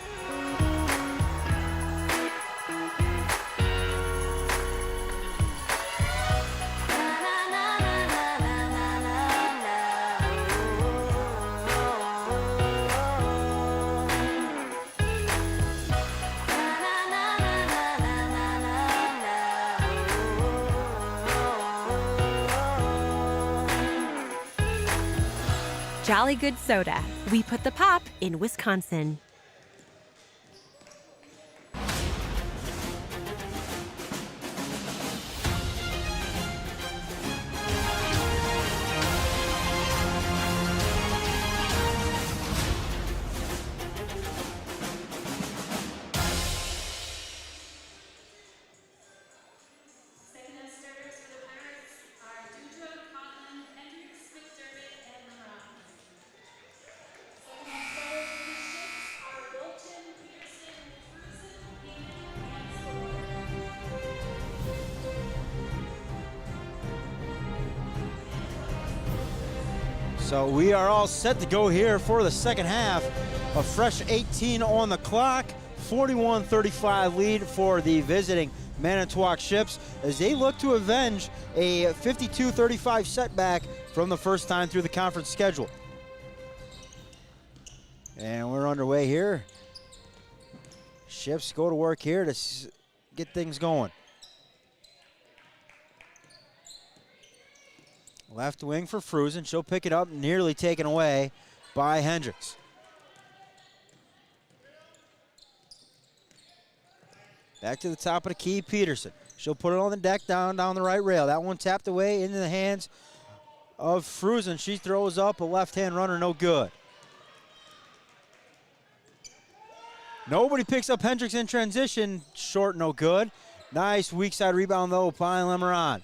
Jolly Good Soda. We put the pop in Wisconsin. So we are all set to go here for the second half. A fresh 18 on the clock, 41-35 lead for the visiting Manitowoc Ships as they look to avenge a 52-35 setback from the first time through the conference schedule. And we're underway here. Ships go to work here to get things going. Left wing for Frusen. She'll pick it up, nearly taken away by Hendricks. Back to the top of the key, Peterson. She'll put it on the deck down the right rail. That one tapped away into the hands of Frusen. She throws up a left-hand runner, no good. Nobody picks up Hendricks in transition. Short, no good. Nice weak side rebound, though, by Lemeron.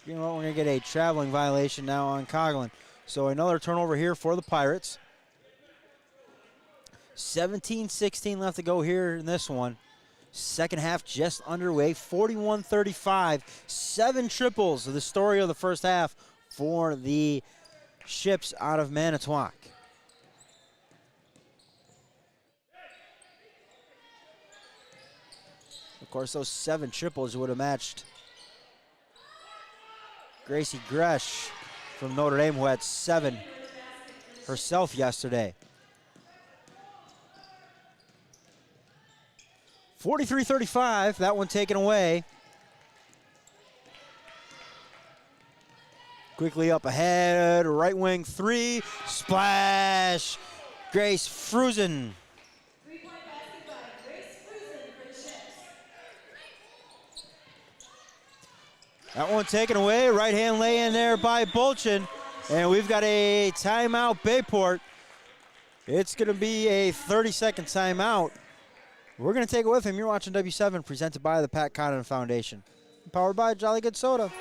You know, we're going to get a traveling violation now on Coughlin. So another turnover here for the Pirates. 17-16 left to go here in this one. Second half just underway, 41-35. 7 triples, the story of the first half for the Ships out of Manitowoc. Of course, those 7 triples would have matched Gracie Gresh from Notre Dame, who had 7 herself yesterday. 43-35, that one taken away. Quickly up ahead, right wing 3, splash, Grace Frusen. That one taken away, right hand lay in there by Bolchin. And we've got a timeout, Bayport. It's gonna be a 30-second timeout. We're gonna take it with him. You're watching W7, presented by the Pat Connaughton Foundation. Powered by Jolly Good Soda.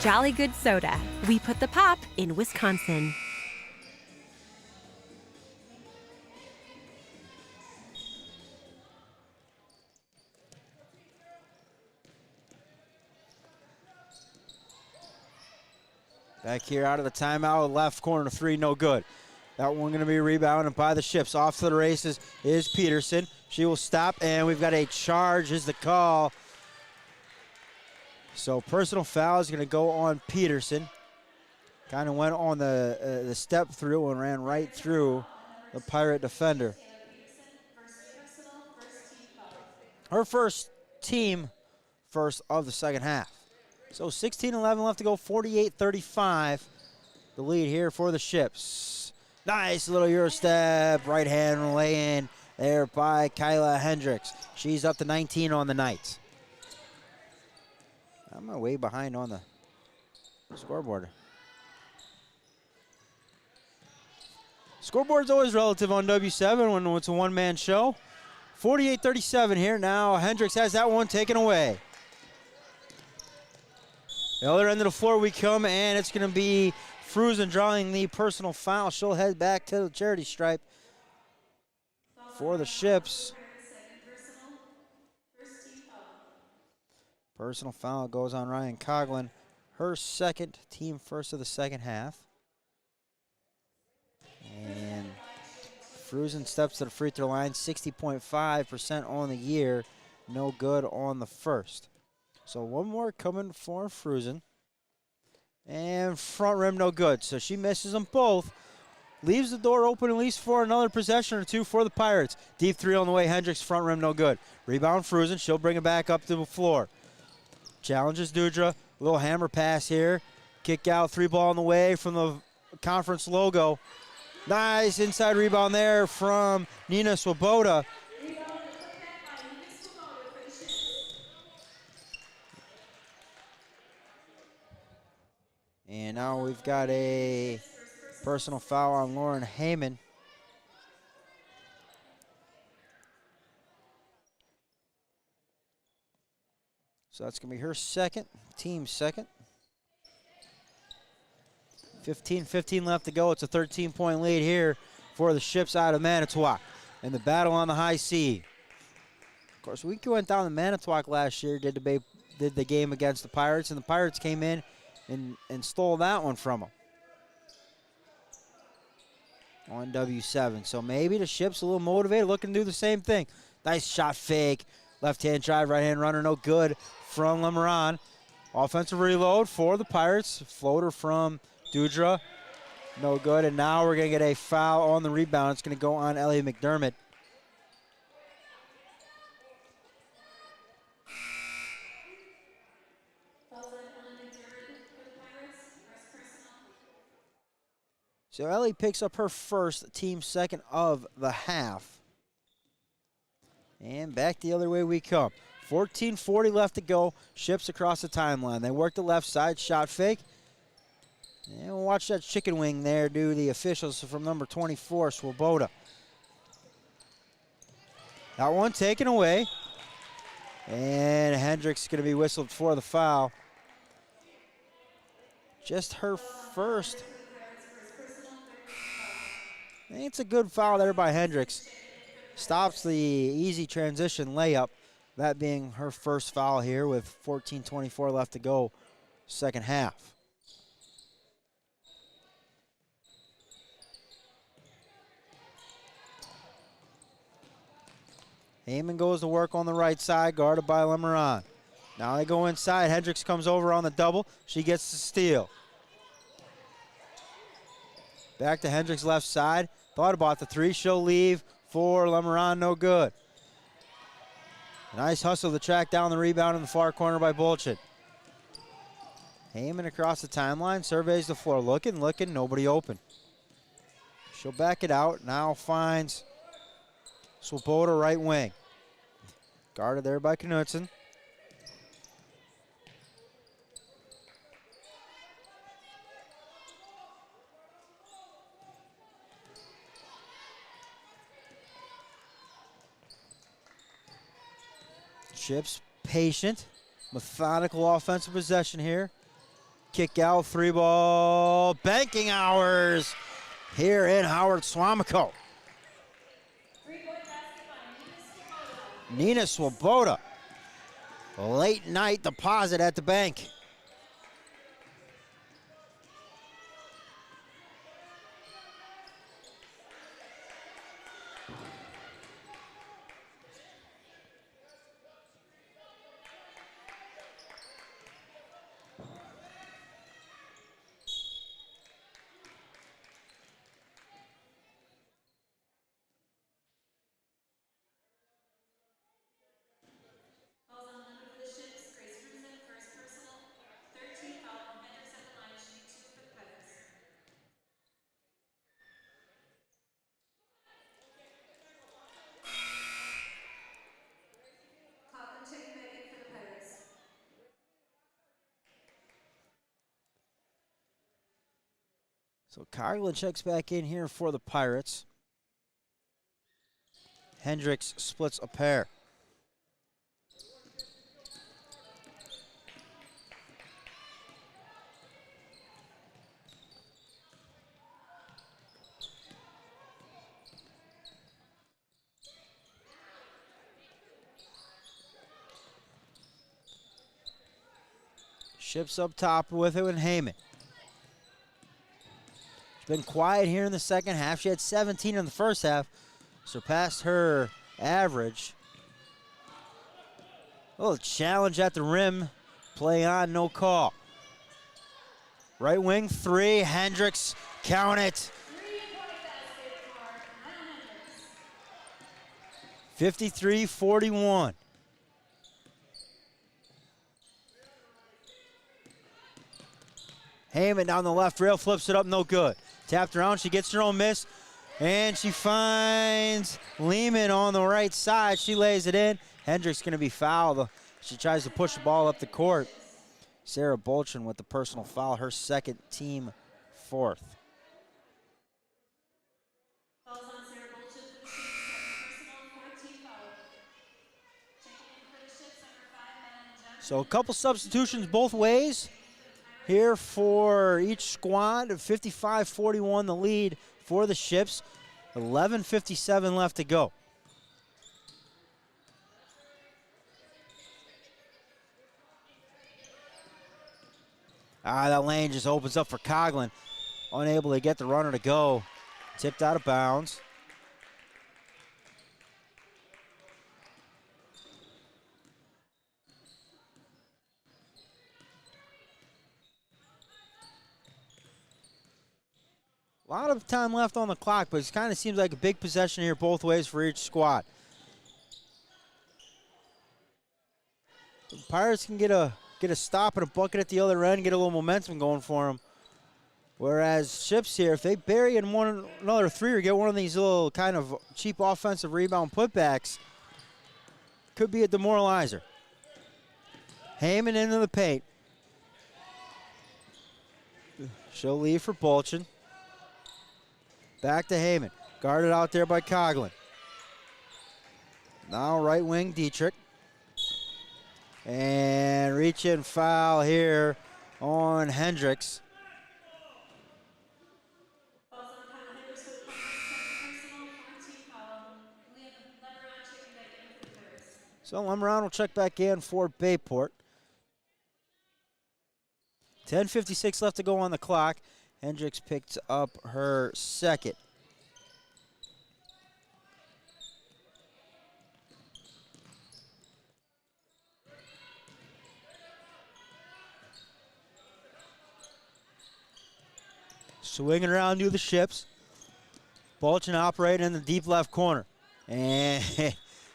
Jolly Good Soda. We put the pop in Wisconsin. Back here out of the timeout, left corner three, no good. That one going to be rebounded by the Ships. Off to the races is Peterson. She will stop, and we've got a charge is the call. So personal foul is going to go on Peterson. Kind of went on the step through and ran right through the Pirate defender. Her first team first of the second half. So 16-11 left to go, 48-35. The lead here for the Ships. Nice little Euro step, right hand lay-in there by Kyla Hendricks. She's up to 19 on the night. I'm way behind on the scoreboard. Scoreboard's always relative on W7 when it's a one-man show. 48-37 here. Now Hendricks has that one taken away. The other end of the floor we come, and it's going to be Fruzen drawing the personal foul. She'll head back to the charity stripe for the Ships. Personal foul goes on Ryan Coughlin. Her second, team first of the second half. And Fruzen steps to the free throw line, 60.5% on the year. No good on the first. So one more coming for Fruzen. And front rim no good. So she misses them both. Leaves the door open at least for another possession or two for the Pirates. Deep three on the way. Hendricks front rim no good. Rebound Fruzen. She'll bring it back up to the floor. Challenges Dudra. A little hammer pass here. Kick out, three ball on the way from the conference logo. Nice inside rebound there from Nina Swoboda. And now we've got a personal foul on Lauren Heyman. So that's going to be her second, team second. 15-15 left to go. It's a 13-point lead here for the Ships out of Manitowoc. And the battle on the high C. Of course, we went down to Manitowoc last year, did the game against the Pirates, and the Pirates came in and stole that one from them on W7. So maybe the Ships a little motivated, looking to do the same thing. Nice shot fake. Left-hand drive, right-hand runner, no good from Lemeron. Offensive reload for the Pirates. Floater from Dudra, no good. And now we're going to get a foul on the rebound. It's going to go on Ellie McDermott. So Ellie picks up her first, team second of the half. And back the other way we come. 14:40 left to go. Ships across the timeline. They work the left side, shot fake. And we'll watch that chicken wing there do the officials from number 24, Swoboda. That one taken away. And Hendricks going to be whistled for the foul. Just her first. I think it's a good foul there by Hendricks. Stops the easy transition layup. That being her first foul here with 14:24 left to go, second half. Heyman goes to work on the right side, guarded by Lemeron. Now they go inside. Hendricks comes over on the double. She gets the steal. Back to Hendricks' left side. Thought about the three. She'll leave for Lemeron, no good. Nice hustle to track down the rebound in the far corner by Bolchin. Heyman across the timeline, surveys the floor. Looking, nobody open. She'll back it out. Now finds Swoboda right wing. Guarded there by Knudsen. Ships patient, methodical offensive possession here. kick out, 3-ball, banking hours here in Howard Swamico. 3-point basket by Nina Swoboda. Late night deposit at the bank. Falls on limit for the Ships. Grace Cruzen, first personal. 13 foul. Hendricks at the line, shooting 2 for the Pirates. Coughlin checking back in for the Pirates. So Coughlin checks back in here for the Pirates. Hendricks splits a pair. Ships up top with it with Heyman. She's been quiet here in the second half. She had 17 in the first half, surpassed her average. A little challenge at the rim. Play on, no call. Right wing 3, Hendricks, count it. 3-point basket for Hannah Hendricks. 53-41. Heyman down the left rail, flips it up, no good. Tapped around, she gets her own miss, and she finds Lehman on the right side. She lays it in. Hendricks gonna be fouled. She tries to push the ball up the court. Sarah Bolchin with the personal foul, her second, team fourth. Falls on Sarah Bolchin for the Ships, second personal, 14 foul. Checking in for the Ships, number 5, Madeline Johnson. So a couple substitutions both ways here for each squad. 55-41 the lead for the Ships. 11:57 left to go. That lane just opens up for Coughlin. Unable to get the runner to go. Tipped out of bounds. A lot of time left on the clock, but it kind of seems like a big possession here both ways for each squad. The Pirates can get a stop and a bucket at the other end, get a little momentum going for them. Whereas Ships here, if they bury in another 3 or get one of these little kind of cheap offensive rebound putbacks, could be a demoralizer. Heyman into the paint. She'll leave for Bolchin. Back to Heyman. Guarded out there by Coughlin. Now right wing Dietrich. And reach in foul here on Hendricks. Falls on Hannah Hendricks for the Pirates, second personal, 14 foul. Lemeron checking back in for the Pirates. So Lemeron will check back in for Bayport. 10:56 left to go on the clock. Hendricks picked up her second. Swinging around to the Ships. Bolchin operating in the deep left corner. And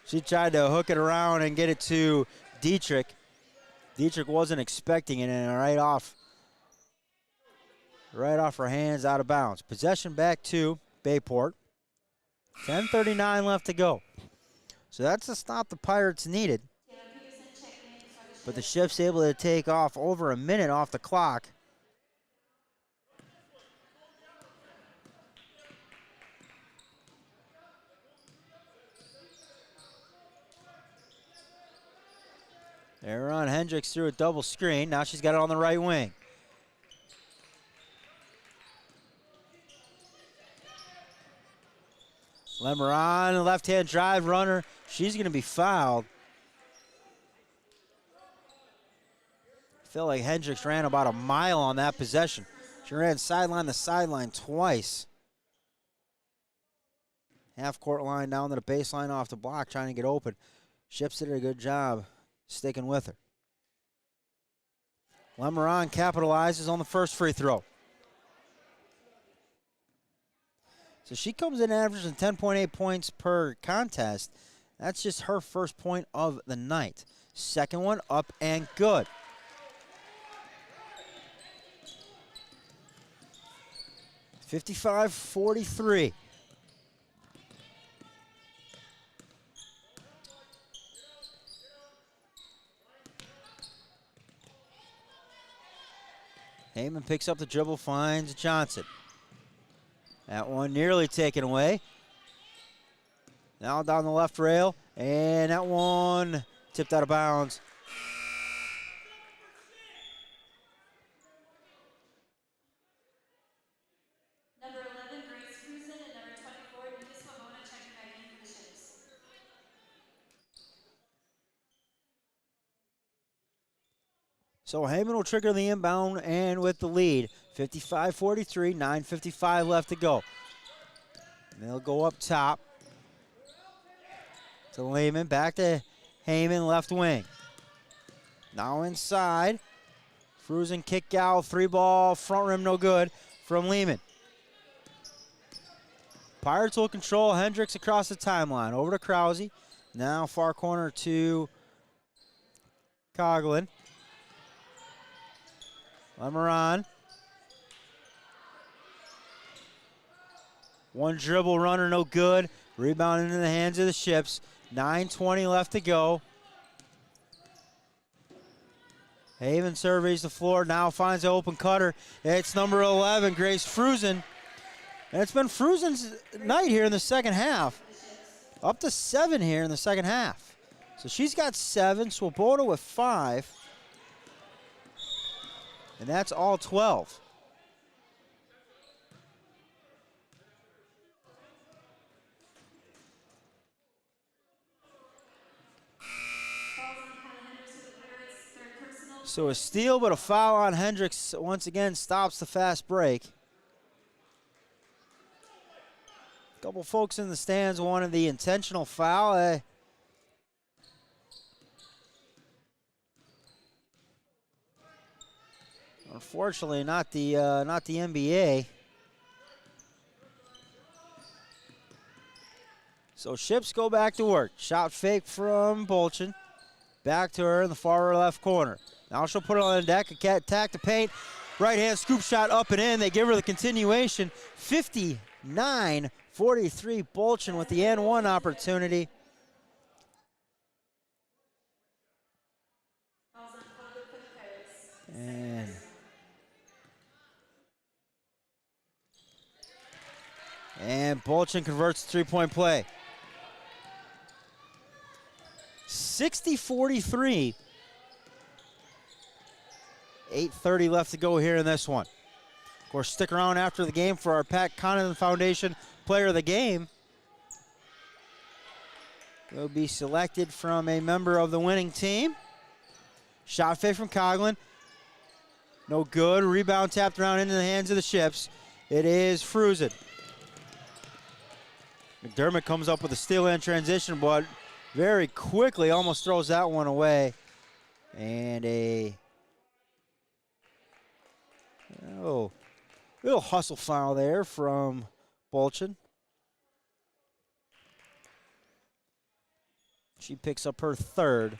she tried to hook it around and get it to Dietrich. Dietrich wasn't expecting it, and right off her hands, out of bounds. Possession back to Bayport. 10:39 left to go. So that's the stop the Pirates needed. But the Ships able to take off over a minute off the clock. They run Hendricks through a double screen. Now she's got it on the right wing. Lemeron, left-hand drive runner. She's going to be fouled. I feel like Hendricks ran about a mile on that possession. She ran sideline to sideline twice. Half-court line down to the baseline off the block, trying to get open. Ships did a good job sticking with her. Lemeron capitalizes on the first free throw. So she comes in averaging 10.8 points per contest. That's just her first point of the night. Second one up and good. (55-43). Heyman picks up the dribble, finds Johnson. That one nearly taken away. Now down the left rail, and that one tipped out of bounds. Number 11, Grace Frusen, and number 24, Lucas Pomona, checking back in for the Ships. So Heyman will trigger the inbound and with the lead. 55-43, 9:55 left to go. And they'll go up top to Lehman, back to Heyman, left wing. Now inside. Frusen kick out, three ball, front rim no good from Lehman. Pirates will control. Hendricks across the timeline. Over to Krause. Now far corner to Coughlin. Lemeron. One dribble runner, no good. Rebound into the hands of the Ships. 9:20 left to go. Haven surveys the floor, now finds an open cutter. It's number 11, Grace Frusen. And it's been Frusen's night here in the second half. Up to 7 here in the second half. So she's got 7, Swoboda with 5. And that's all 12. So a steal, but a foul on Hendricks once again stops the fast break. A couple folks in the stands wanted the intentional foul. Unfortunately, not the NBA. So Ships go back to work. Shot fake from Bolchin. Back to her in the far left corner. Now she'll put it on the deck, attack the paint. Right-hand scoop shot up and in. They give her the continuation. 59-43, Bolchin with the N1 opportunity. And Bolchin converts the three-point play. 60-43. 8:30 left to go here in this one. Of course, stick around after the game for our Pat Connaughton Foundation Player of the Game. Will be selected from a member of the winning team. Shot fake from Coughlin. No good. Rebound tapped around into the hands of the Ships. It is Frusen. McDermott comes up with a steal in transition, but very quickly almost throws that one away. And a little hustle foul there from Bolchin. She picks up her third.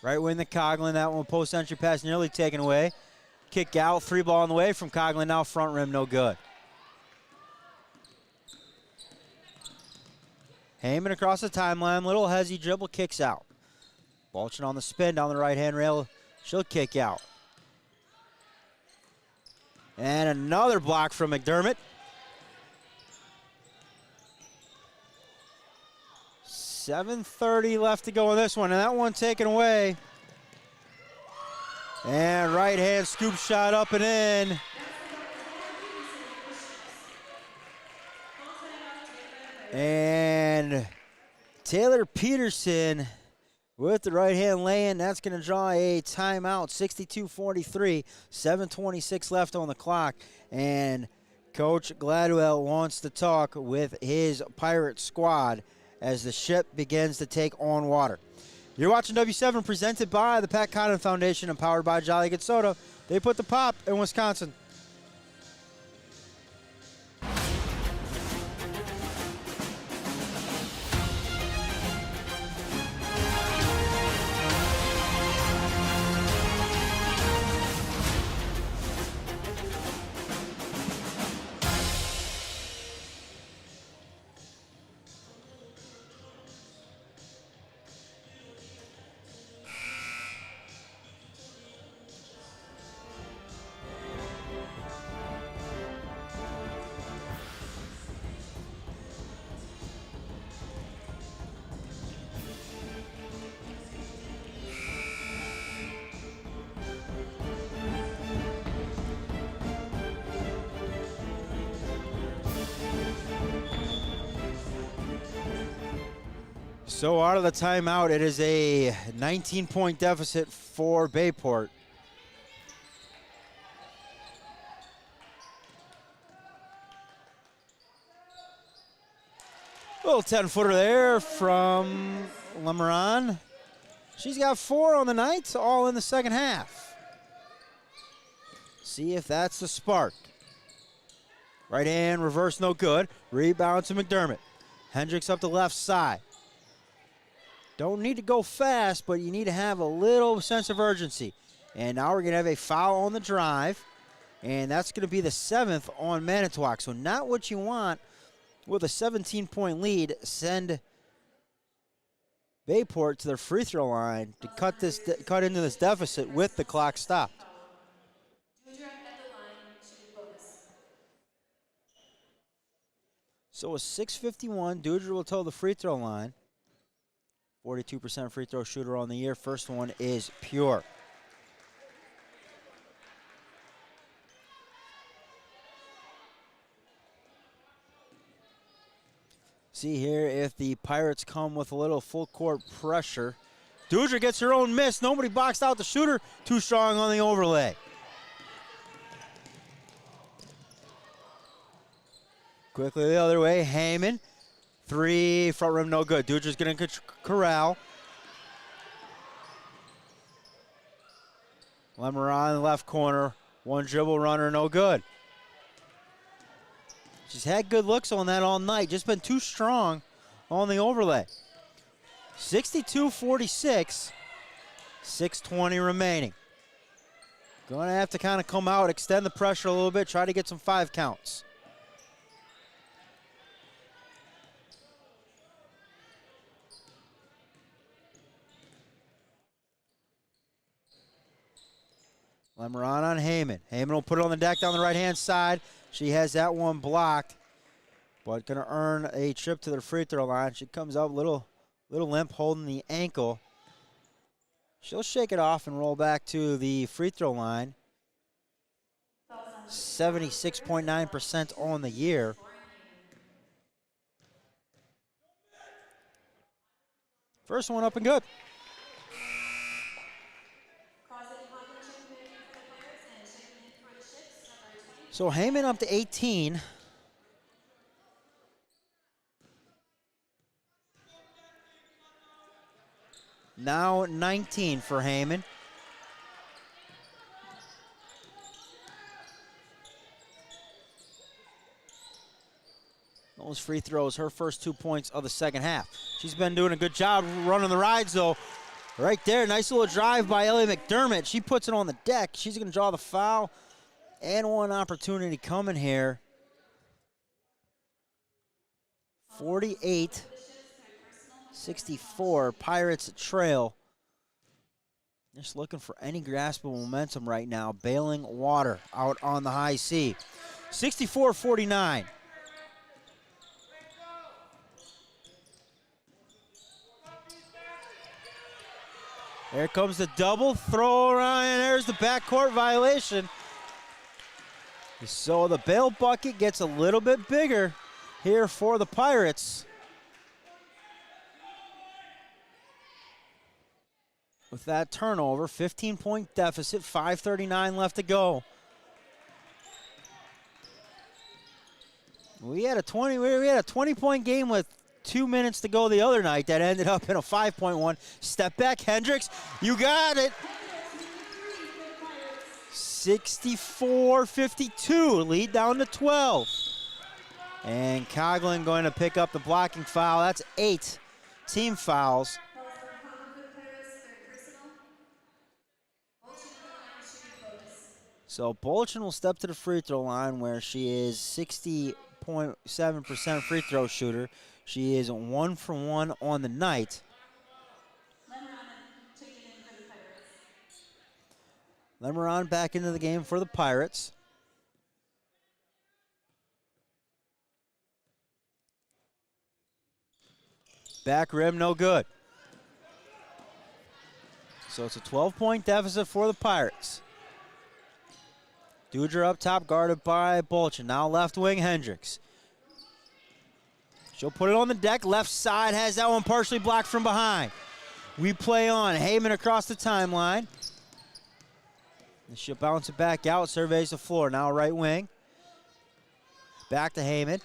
Right wing to Coughlin. That one post entry pass nearly taken away. Kick out, three ball on the way from Coughlin. Now front rim, no good. Heyman across the timeline. Little hezzy dribble, kicks out. Bolchin on the spin down the right-hand rail. She'll kick out. And another block from McDermott. 7:30 left to go in this one, and that one taken away. And right-hand scoop shot up and in. And Taylor Peterson with the right hand lay-in. That's going to draw a timeout. 62-43, 7:26 left on the clock. And Coach Gladwell wants to talk with his Pirate squad as the ship begins to take on water. You're watching W7 presented by the Pat Connaughton Foundation and powered by Jolly Good Soda. They put the pop in Wisconsin. So out of the timeout, it is a 19-point deficit for Bayport. Little 10-footer there from Lemeron. She's got 4 on the night, all in the second half. See if that's the spark. Right hand, reverse, no good. Rebound to McDermott. Hendricks up the left side. Don't need to go fast, but you need to have a little sense of urgency. And now we're going to have a foul on the drive, and that's going to be the 7th on Manitowoc. So not what you want with a 17-point lead. Send Bayport to their free throw line to cut into this deficit with the clock stopped. So with 6:51, Doudre will toe the free throw line. 42% free throw shooter on the year. First one is pure. See here if the Pirates come with a little full court pressure. Doudre gets her own miss. Nobody boxed out the shooter. Too strong on the overlay. Quickly the other way, Heyman. 3, front rim, no good. Doudre's going to corral. Lemeron in the left corner. One dribble runner, no good. She's had good looks on that all night. Just been too strong on the overlay. 62-46. 6:20 remaining. Going to have to kind of come out, extend the pressure a little bit, try to get some 5 counts. Lemeron on Heyman. Heyman will put it on the deck down the right-hand side. She has that one blocked, but going to earn a trip to the free throw line. She comes up little limp, holding the ankle. She'll shake it off and roll back to the free throw line. 76.9% on the year. First one up and good. So Heyman up to 18. Now 19 for Heyman. Those free throws, her first 2 points of the second half. She's been doing a good job running the rides, though. Right there, nice little drive by Ellie McDermott. She puts it on the deck. She's going to draw the foul. And one opportunity coming here. 48-64, Pirates trail. Just looking for any grasp of momentum right now. Bailing water out on the high sea. 64-49. There comes the double throw around, and there's the backcourt violation. So the bail bucket gets a little bit bigger here for the Pirates. With that turnover, 15-point deficit, 5:39 left to go. We had a 20-point game with 2 minutes to go the other night that ended up in a 5-point one. Step back, Hendricks, you got it. 64-52, lead down to 12. And Coughlin going to pick up the blocking foul. That's 8 team fouls. So Bolchin will step to the free throw line where she is 60.7% free throw shooter. She is 1 for 1 on the night. Lemeron back into the game for the Pirates. Back rim, no good. So it's a 12-point deficit for the Pirates. Dudra up top, guarded by Bolchin. Now left wing, Hendricks. She'll put it on the deck. Left side has that one partially blocked from behind. We play on. Heyman across the timeline. She'll bounce it back out, surveys the floor. Now right wing. Back to Heyman.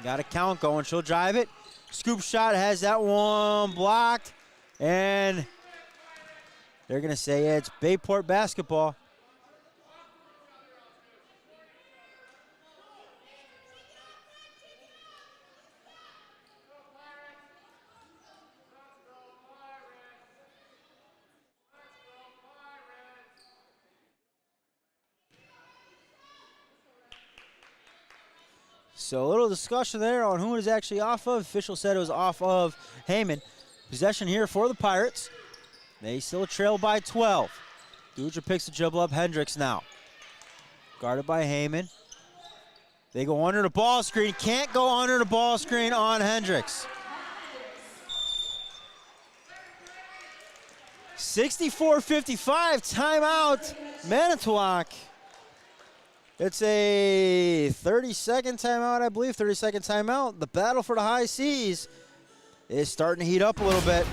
Got a count going. She'll drive it. Scoop shot has that one blocked. And they're going to say it's Bayport basketball. So a little discussion there on who it is actually off of. Official said it was off of Heyman. Possession here for the Pirates. They still trail by 12. Dudra picks the dribble up. Hendricks now. Guarded by Heyman. They go under the ball screen. Can't go under the ball screen on Hendricks. 64-55, timeout, Manitowoc. It's a 30-second timeout, I believe, 30-second timeout. The battle for the high seas is starting to heat up a little bit.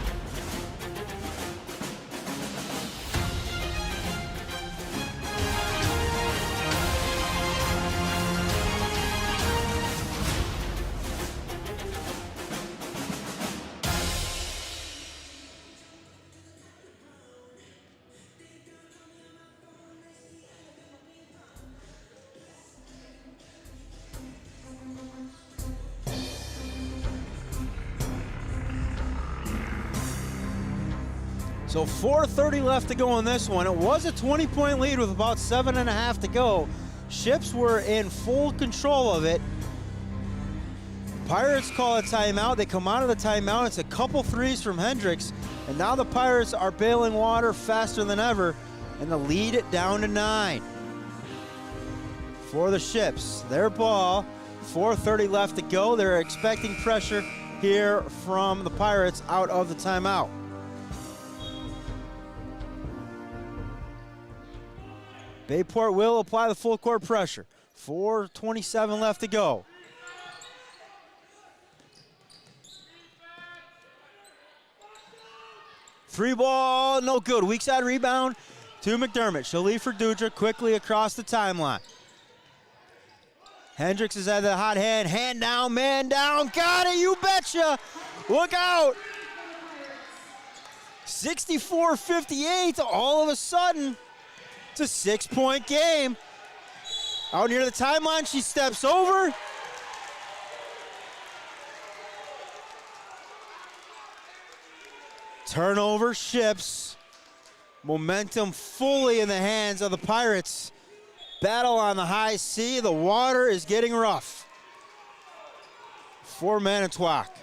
So 4:30 left to go in this one. It was a 20-point lead with about 7.5 to go. Ships were in full control of it. Pirates call a timeout. They come out of the timeout. It's a couple threes from Hendricks. And now the Pirates are bailing water faster than ever. And the lead it down to 9. For the Ships, their ball, 4:30 left to go. They're expecting pressure here from the Pirates out of the timeout. Bayport will apply the full court pressure. 4:27 left to go. Free ball, no good. Weak side rebound to McDermott. She'll leave for Dudra quickly across the timeline. Hendricks is at the hot hand. Hand down, man down. Got it, you betcha. Look out. 64-58 all of a sudden. It's a 6-point game. Out near the timeline, she steps over. Turnover, Ships. Momentum fully in the hands of the Pirates. Battle on the high sea. The water is getting rough for Manitowoc.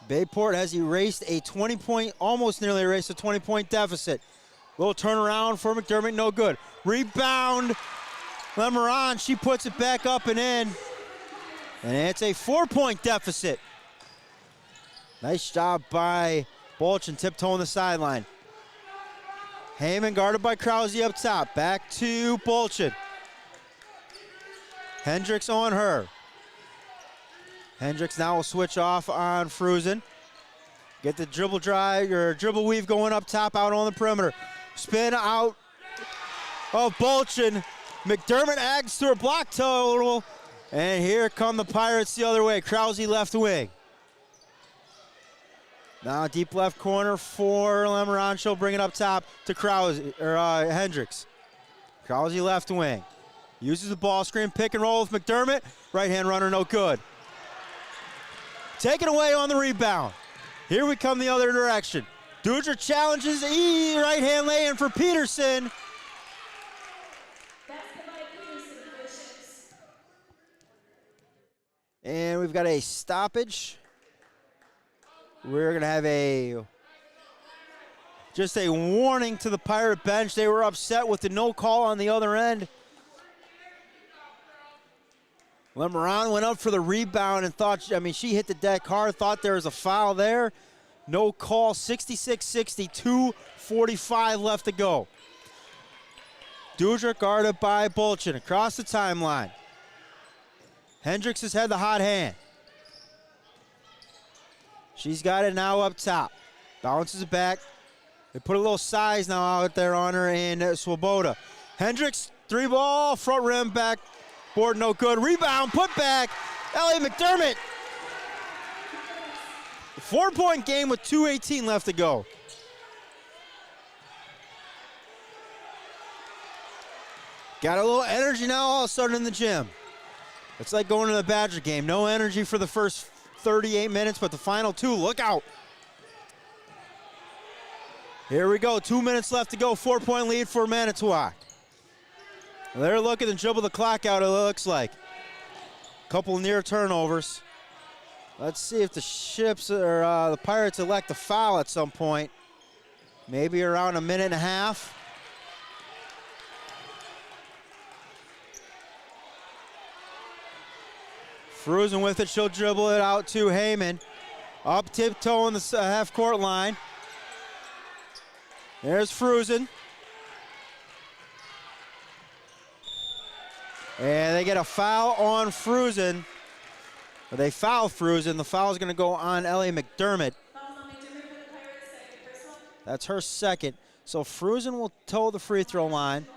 Bayport has erased a 20-point, almost nearly erased a 20-point deficit. Little turnaround for McDermott, no good. Rebound, Lemeron, she puts it back up and in. And it's a 4-point deficit. Nice job by Bolchin, tiptoeing the sideline. Heyman guarded by Krause up top. Back to Bolchin. Hendricks on her. Hendricks now will switch off on Frusen. Get the dribble drive or dribble weave going up top, out on the perimeter. Spin out of Bolchin. McDermott adds to her block total. And here come the Pirates the other way. Krause left wing. Now deep left corner for Lamorancho. Bring it up top to Krause or Hendricks. Krause left wing. Uses the ball screen, pick and roll with McDermott. Right hand runner, no good. Taken away on the rebound. Here we come the other direction. Dudra challenges right hand lay in for Peterson. And we've got a stoppage. We're gonna have just a warning to the Pirate bench. They were upset with the no call on the other end. Lemoran went up for the rebound and thought, she hit the deck hard, thought there was a foul there. No call, 66-60, 2:45 left to go. Dudra guarded by Bolchin across the timeline. Hendricks has had the hot hand. She's got it now up top. Bounces it back. They put a little size now out there on her in Swoboda. Hendricks, three ball, front rim, back board, no good. Rebound, put back, Ellie McDermott. 4-point game with 2:18 left to go. Got a little energy now all of a sudden in the gym. It's like going to the Badger game. No energy for the first 38 minutes, but the final two, look out. Here we go, 2 minutes left to go, 4-point lead for Manitowoc. They're looking to dribble the clock out, it looks like. Couple near turnovers. Let's see if the Ships or the Pirates elect a foul at some point. Maybe around a minute and a half. Frusen with it, she'll dribble it out to Heyman. Up tiptoe on the half-court line. There's Frusen. And they get a foul on Frusen. Or they foul Frusen. The foul is going to go on Ellie McDermott. That's her second. So Frusen will toe the free throw line.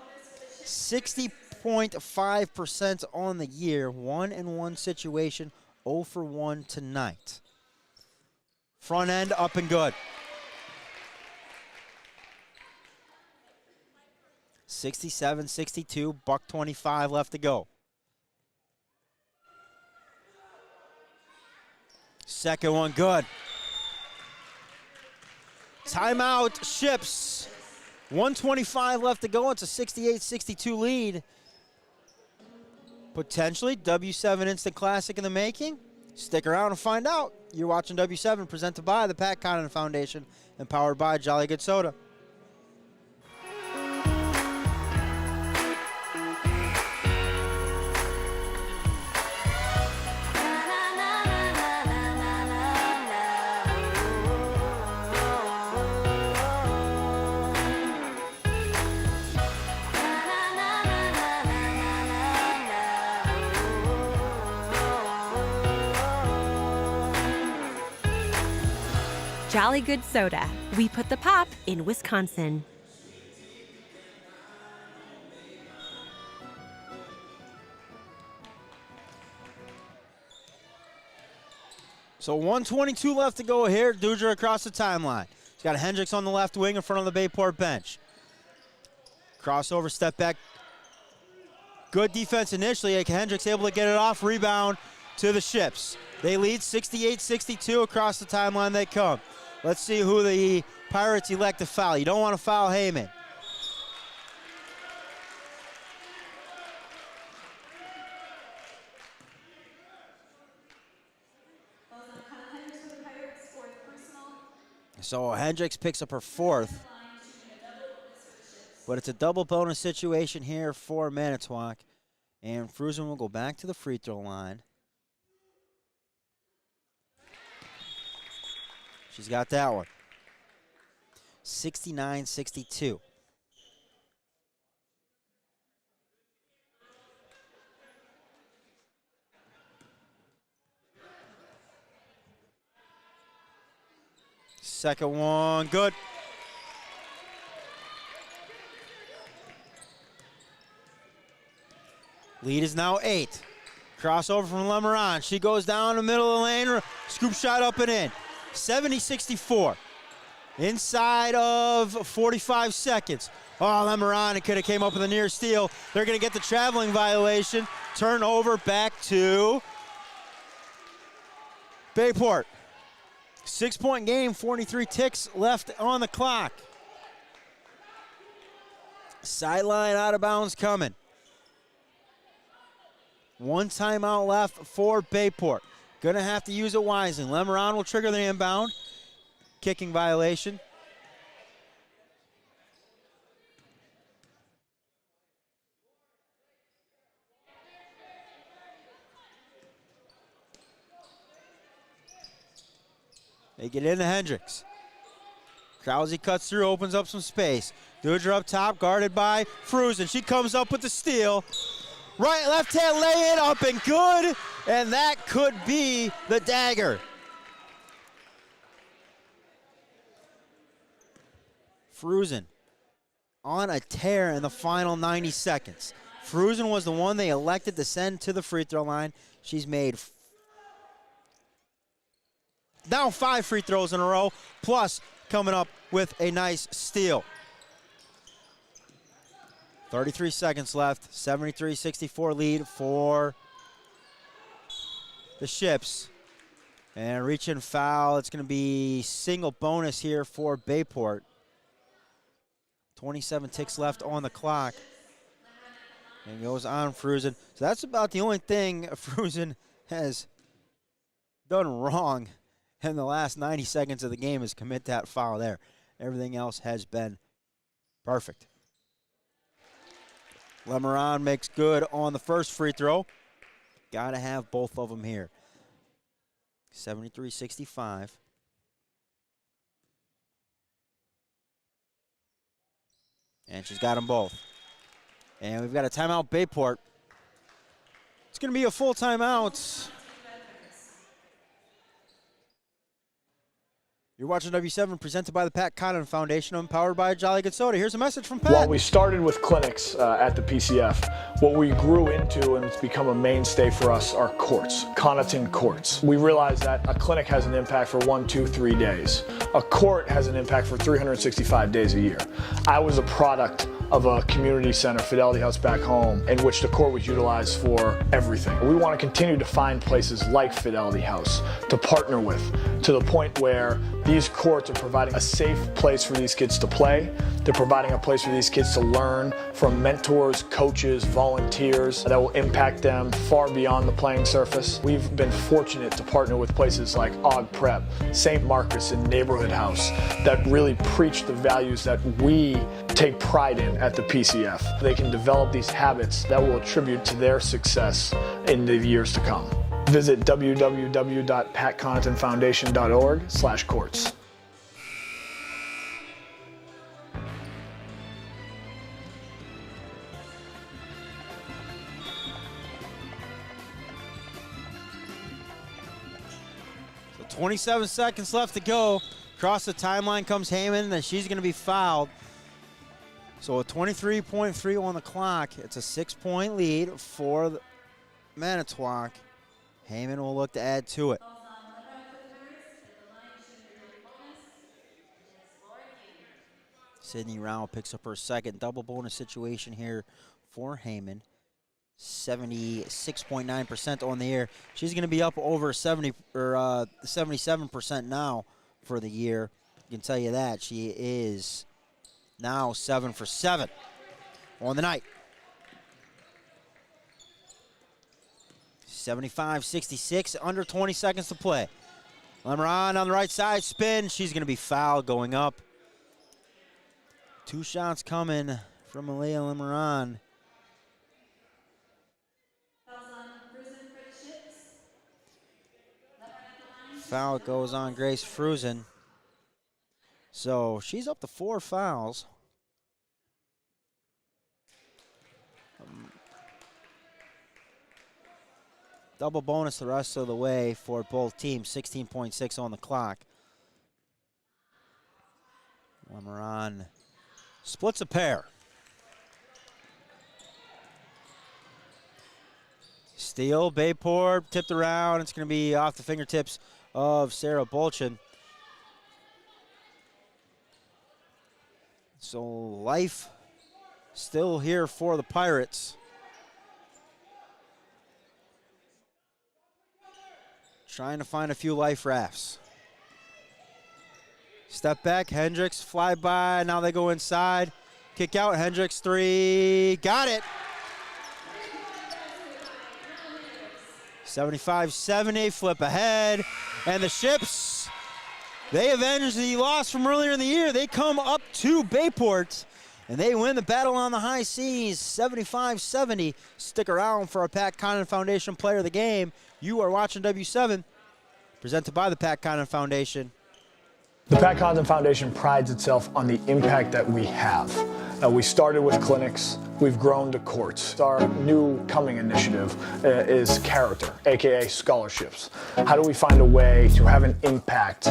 60.5% on the year. 1-1 situation. 0 for 1 tonight. Front end up and good. 67-62, $1.25 left to go. Second one good. Timeout, Ships. 1:25 left to go. It's a 68-62 lead. Potentially W7 Instant Classic in the making. Stick around and find out. You're watching W7 presented by the Pat Connaughton Foundation and powered by Jolly Good Soda. Jolly Good Soda. We put the pop in Wisconsin. So 1:22 left to go here. Dudra across the timeline. She's got Hendricks on the left wing in front of the Bayport bench. Crossover, step back. Good defense initially. Hendricks able to get it off. Rebound to the Ships. They lead 68-62 across the timeline they come. Let's see who the Pirates elect to foul. You don't want to foul Heyman. So Hendricks picks up her fourth. But it's a double bonus situation here for Manitowoc. And Frusen will go back to the free throw line. She's got that one. 69-62. Second one, good. Lead is now 8. Crossover from Lemeron. She goes down the middle of the lane. Scoop shot up and in. 70-64. Inside of 45 seconds. Oh, Lemeron, it could have came up with a near steal. They're going to get the traveling violation. Turnover back to Bayport. 6-point game, 43 ticks left on the clock. Sideline out of bounds coming. 1 timeout left for Bayport. Gonna have to use it wisely. Lemeron will trigger the inbound. Kicking violation. They get into Hendricks. Krause cuts through, opens up some space. Dudra up top, guarded by Frusen. She comes up with the steal. Right, left hand lay it up and good. And that could be the dagger. Frusen on a tear in the final 90 seconds. Frusen was the one they elected to send to the free throw line. She's made now 5 free throws in a row, plus coming up with a nice steal. 33 seconds left, 73-64 lead for the Ships. And reaching foul, it's going to be single bonus here for Bayport. 27 ticks left on the clock. And goes on Frusen. So that's about the only thing Frusen has done wrong in the last 90 seconds of the game is commit that foul there. Everything else has been perfect. Lemeron makes good on the first free throw. Got to have both of them here. 73-65. And she's got them both. And we've got a timeout, Bayport. It's going to be a full timeout. You're watching W7 presented by the Pat Connaughton Foundation and powered by Jolly Good Soda. Here's a message from Pat. While we started with clinics at the PCF, what we grew into and it's become a mainstay for us are courts, Connaughton courts. We realized that a clinic has an impact for 1, 2, 3 days. A court has an impact for 365 days a year. I was a product of a community center, Fidelity House back home, in which the court was utilized for everything. We want to continue to find places like Fidelity House to partner with, to the point where these courts are providing a safe place for these kids to play. They're providing a place for these kids to learn from mentors, coaches, volunteers that will impact them far beyond the playing surface. We've been fortunate to partner with places like Og Prep, St. Marcus, and Neighborhood House that really preach the values that we take pride in at the PCF. They can develop these habits that will attribute to their success in the years to come. Visit www.patconnaughtonfoundation.org/courts. So 27 seconds left to go. Across the timeline comes Heyman, and she's going to be fouled. So a 23.3 on the clock. It's a 6-point lead for Manitowoc. Heyman will look to add to it. Sydney Rao picks up her second double bonus situation here for Heyman. 76.9% on the year. She's going to be up over 77% now for the year. I can tell you that. She is now 7 for 7 on the night. 75-66, under 20 seconds to play. Lemeron on the right side, spin. She's going to be fouled going up. 2 shots coming from Malia Lemeron. Foul goes on Grace Frusen. So she's up to 4 fouls. Double bonus the rest of the way for both teams, 16.6 on the clock. Lemeron splits a pair. Steal, Bayport, tipped around. It's going to be off the fingertips of Sarah Bolchin. So life still here for the Pirates. Trying to find a few life rafts. Step back, Hendricks, fly by. Now they go inside. Kick out, Hendricks, 3. Got it. 75-70, flip ahead. And the Ships, they avenge the loss from earlier in the year. They come up to Bayport, and they win the battle on the high seas, 75-70. Stick around for our Pat Condon Foundation Player of the Game. You are watching W7, presented by the Pat Condon Foundation. The Pat Condon Foundation prides itself on the impact that we have. We started with clinics, we've grown to courts. Our new coming initiative is character, AKA scholarships. How do we find a way to have an impact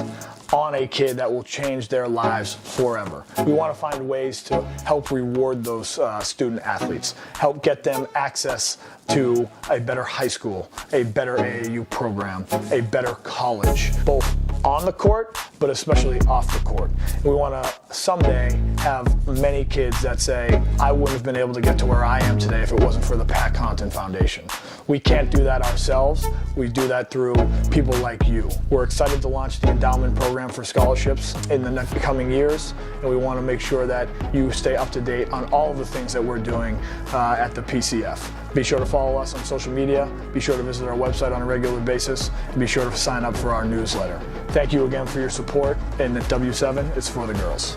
on a kid that will change their lives forever? We want to find ways to help reward those student athletes, help get them access to a better high school, a better AAU program, a better college, both on the court, but especially off the court. We want to someday have many kids that say, I wouldn't have been able to get to where I am today if it wasn't for the Pat Condon Foundation. We can't do that ourselves. We do that through people like you. We're excited to launch the endowment program for scholarships in the next coming years, and we want to make sure that you stay up to date on all of the things that we're doing at the PCF. Be sure to follow us on social media, be sure to visit our website on a regular basis, and be sure to sign up for our newsletter. Thank you again for your support, and at W7, it's for the girls.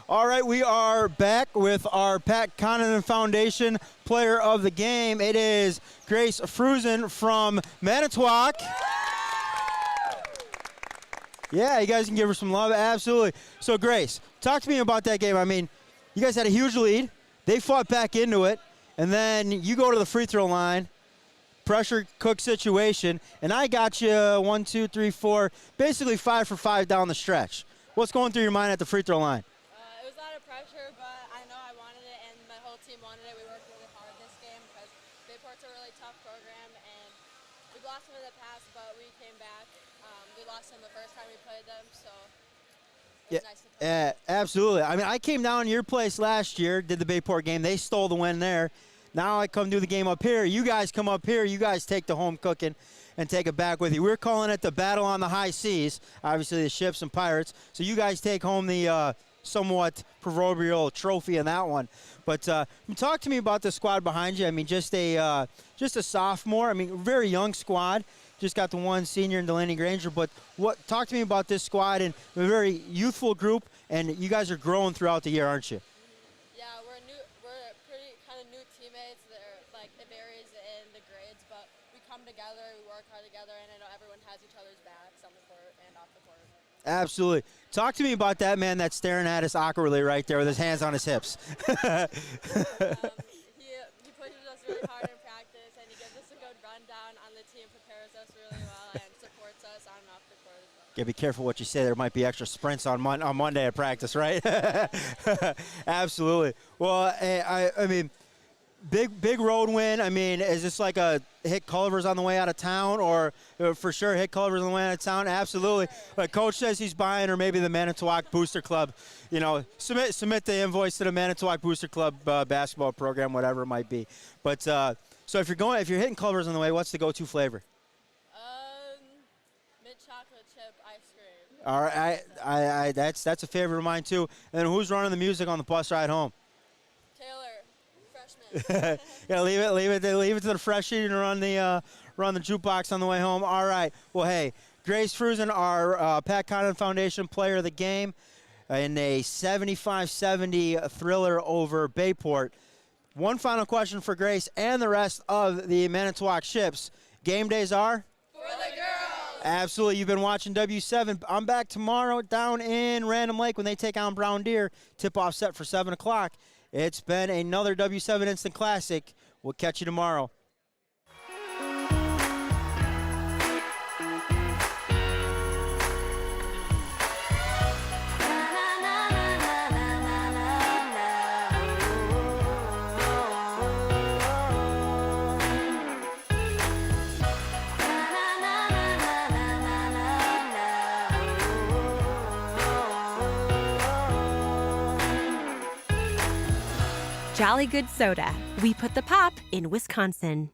All right, we are back with our Pat Condon Foundation Player of the Game. It is Grace Fruzen from Manitowoc. Yeah, you guys can give her some love, absolutely. So Grace, talk to me about that game. I mean, you guys had a huge lead. They fought back into it, and then you go to the free throw line, pressure cook situation, and I got you 1, 2, 3, 4, basically 5 for 5 down the stretch. What's going through your mind at the free throw line? It was a lot of pressure, but I know I wanted it, and my whole team wanted it. We worked really hard this game because Bayport's a really tough program, and we lost them in the past, but we came back. We lost them the first time we played them, so it was nice to play. Absolutely. I mean, I came down to your place last year, did the Bayport game. They stole the win there. Now I come do the game up here. You guys come up here. You guys take the home cooking and take it back with you. We're calling it the Battle on the High Seas, obviously the ships and pirates. So you guys take home the somewhat proverbial trophy in that one. But talk to me about the squad behind you. I mean, just a sophomore. I mean, very young squad. Just got the one senior in Delaney Granger. But talk to me about this squad and a very youthful group. And you guys are growing throughout the year, aren't you? Yeah, we're pretty kind of new teammates. It varies in the grades, but we come together, we work hard together, and I know everyone has each other's backs on the court and off the court. Absolutely. Talk to me about that man that's staring at us awkwardly right there with his hands on his hips. He pushes us really hard in practice, and he gives us a good rundown on the team, prepares us really well, and supports us on and off the court as well. Yeah, be careful what you say. There might be extra sprints on Monday at practice, right? Absolutely. Well, I mean, big road win. I mean, is this like a hit Culver's on the way out of town, or for sure hit Culver's on the way out of town? Absolutely. But Coach says he's buying, or maybe the Manitowoc Booster Club. You know, submit the invoice to the Manitowoc Booster Club basketball program, whatever it might be. But so if you're hitting Culver's on the way, what's the go-to flavor? Mint chocolate chip ice cream. All right, that's a favorite of mine too. And then who's running the music on the bus ride home? Taylor, freshman. Yeah, leave it to the freshie to run the jukebox on the way home. All right. Well, hey, Grace Fruzen, our Pat Connaughton Foundation Player of the Game, in a 75-70 thriller over Bayport. One final question for Grace and the rest of the Manitowoc ships. Game days are? For the girls. Absolutely. You've been watching W7. I'm back tomorrow down in Random Lake when they take on Brown Deer. Tip-off set for 7 o'clock. It's been another W7 Instant Classic. We'll catch you tomorrow. Jolly Good Soda. We put the pop in Wisconsin.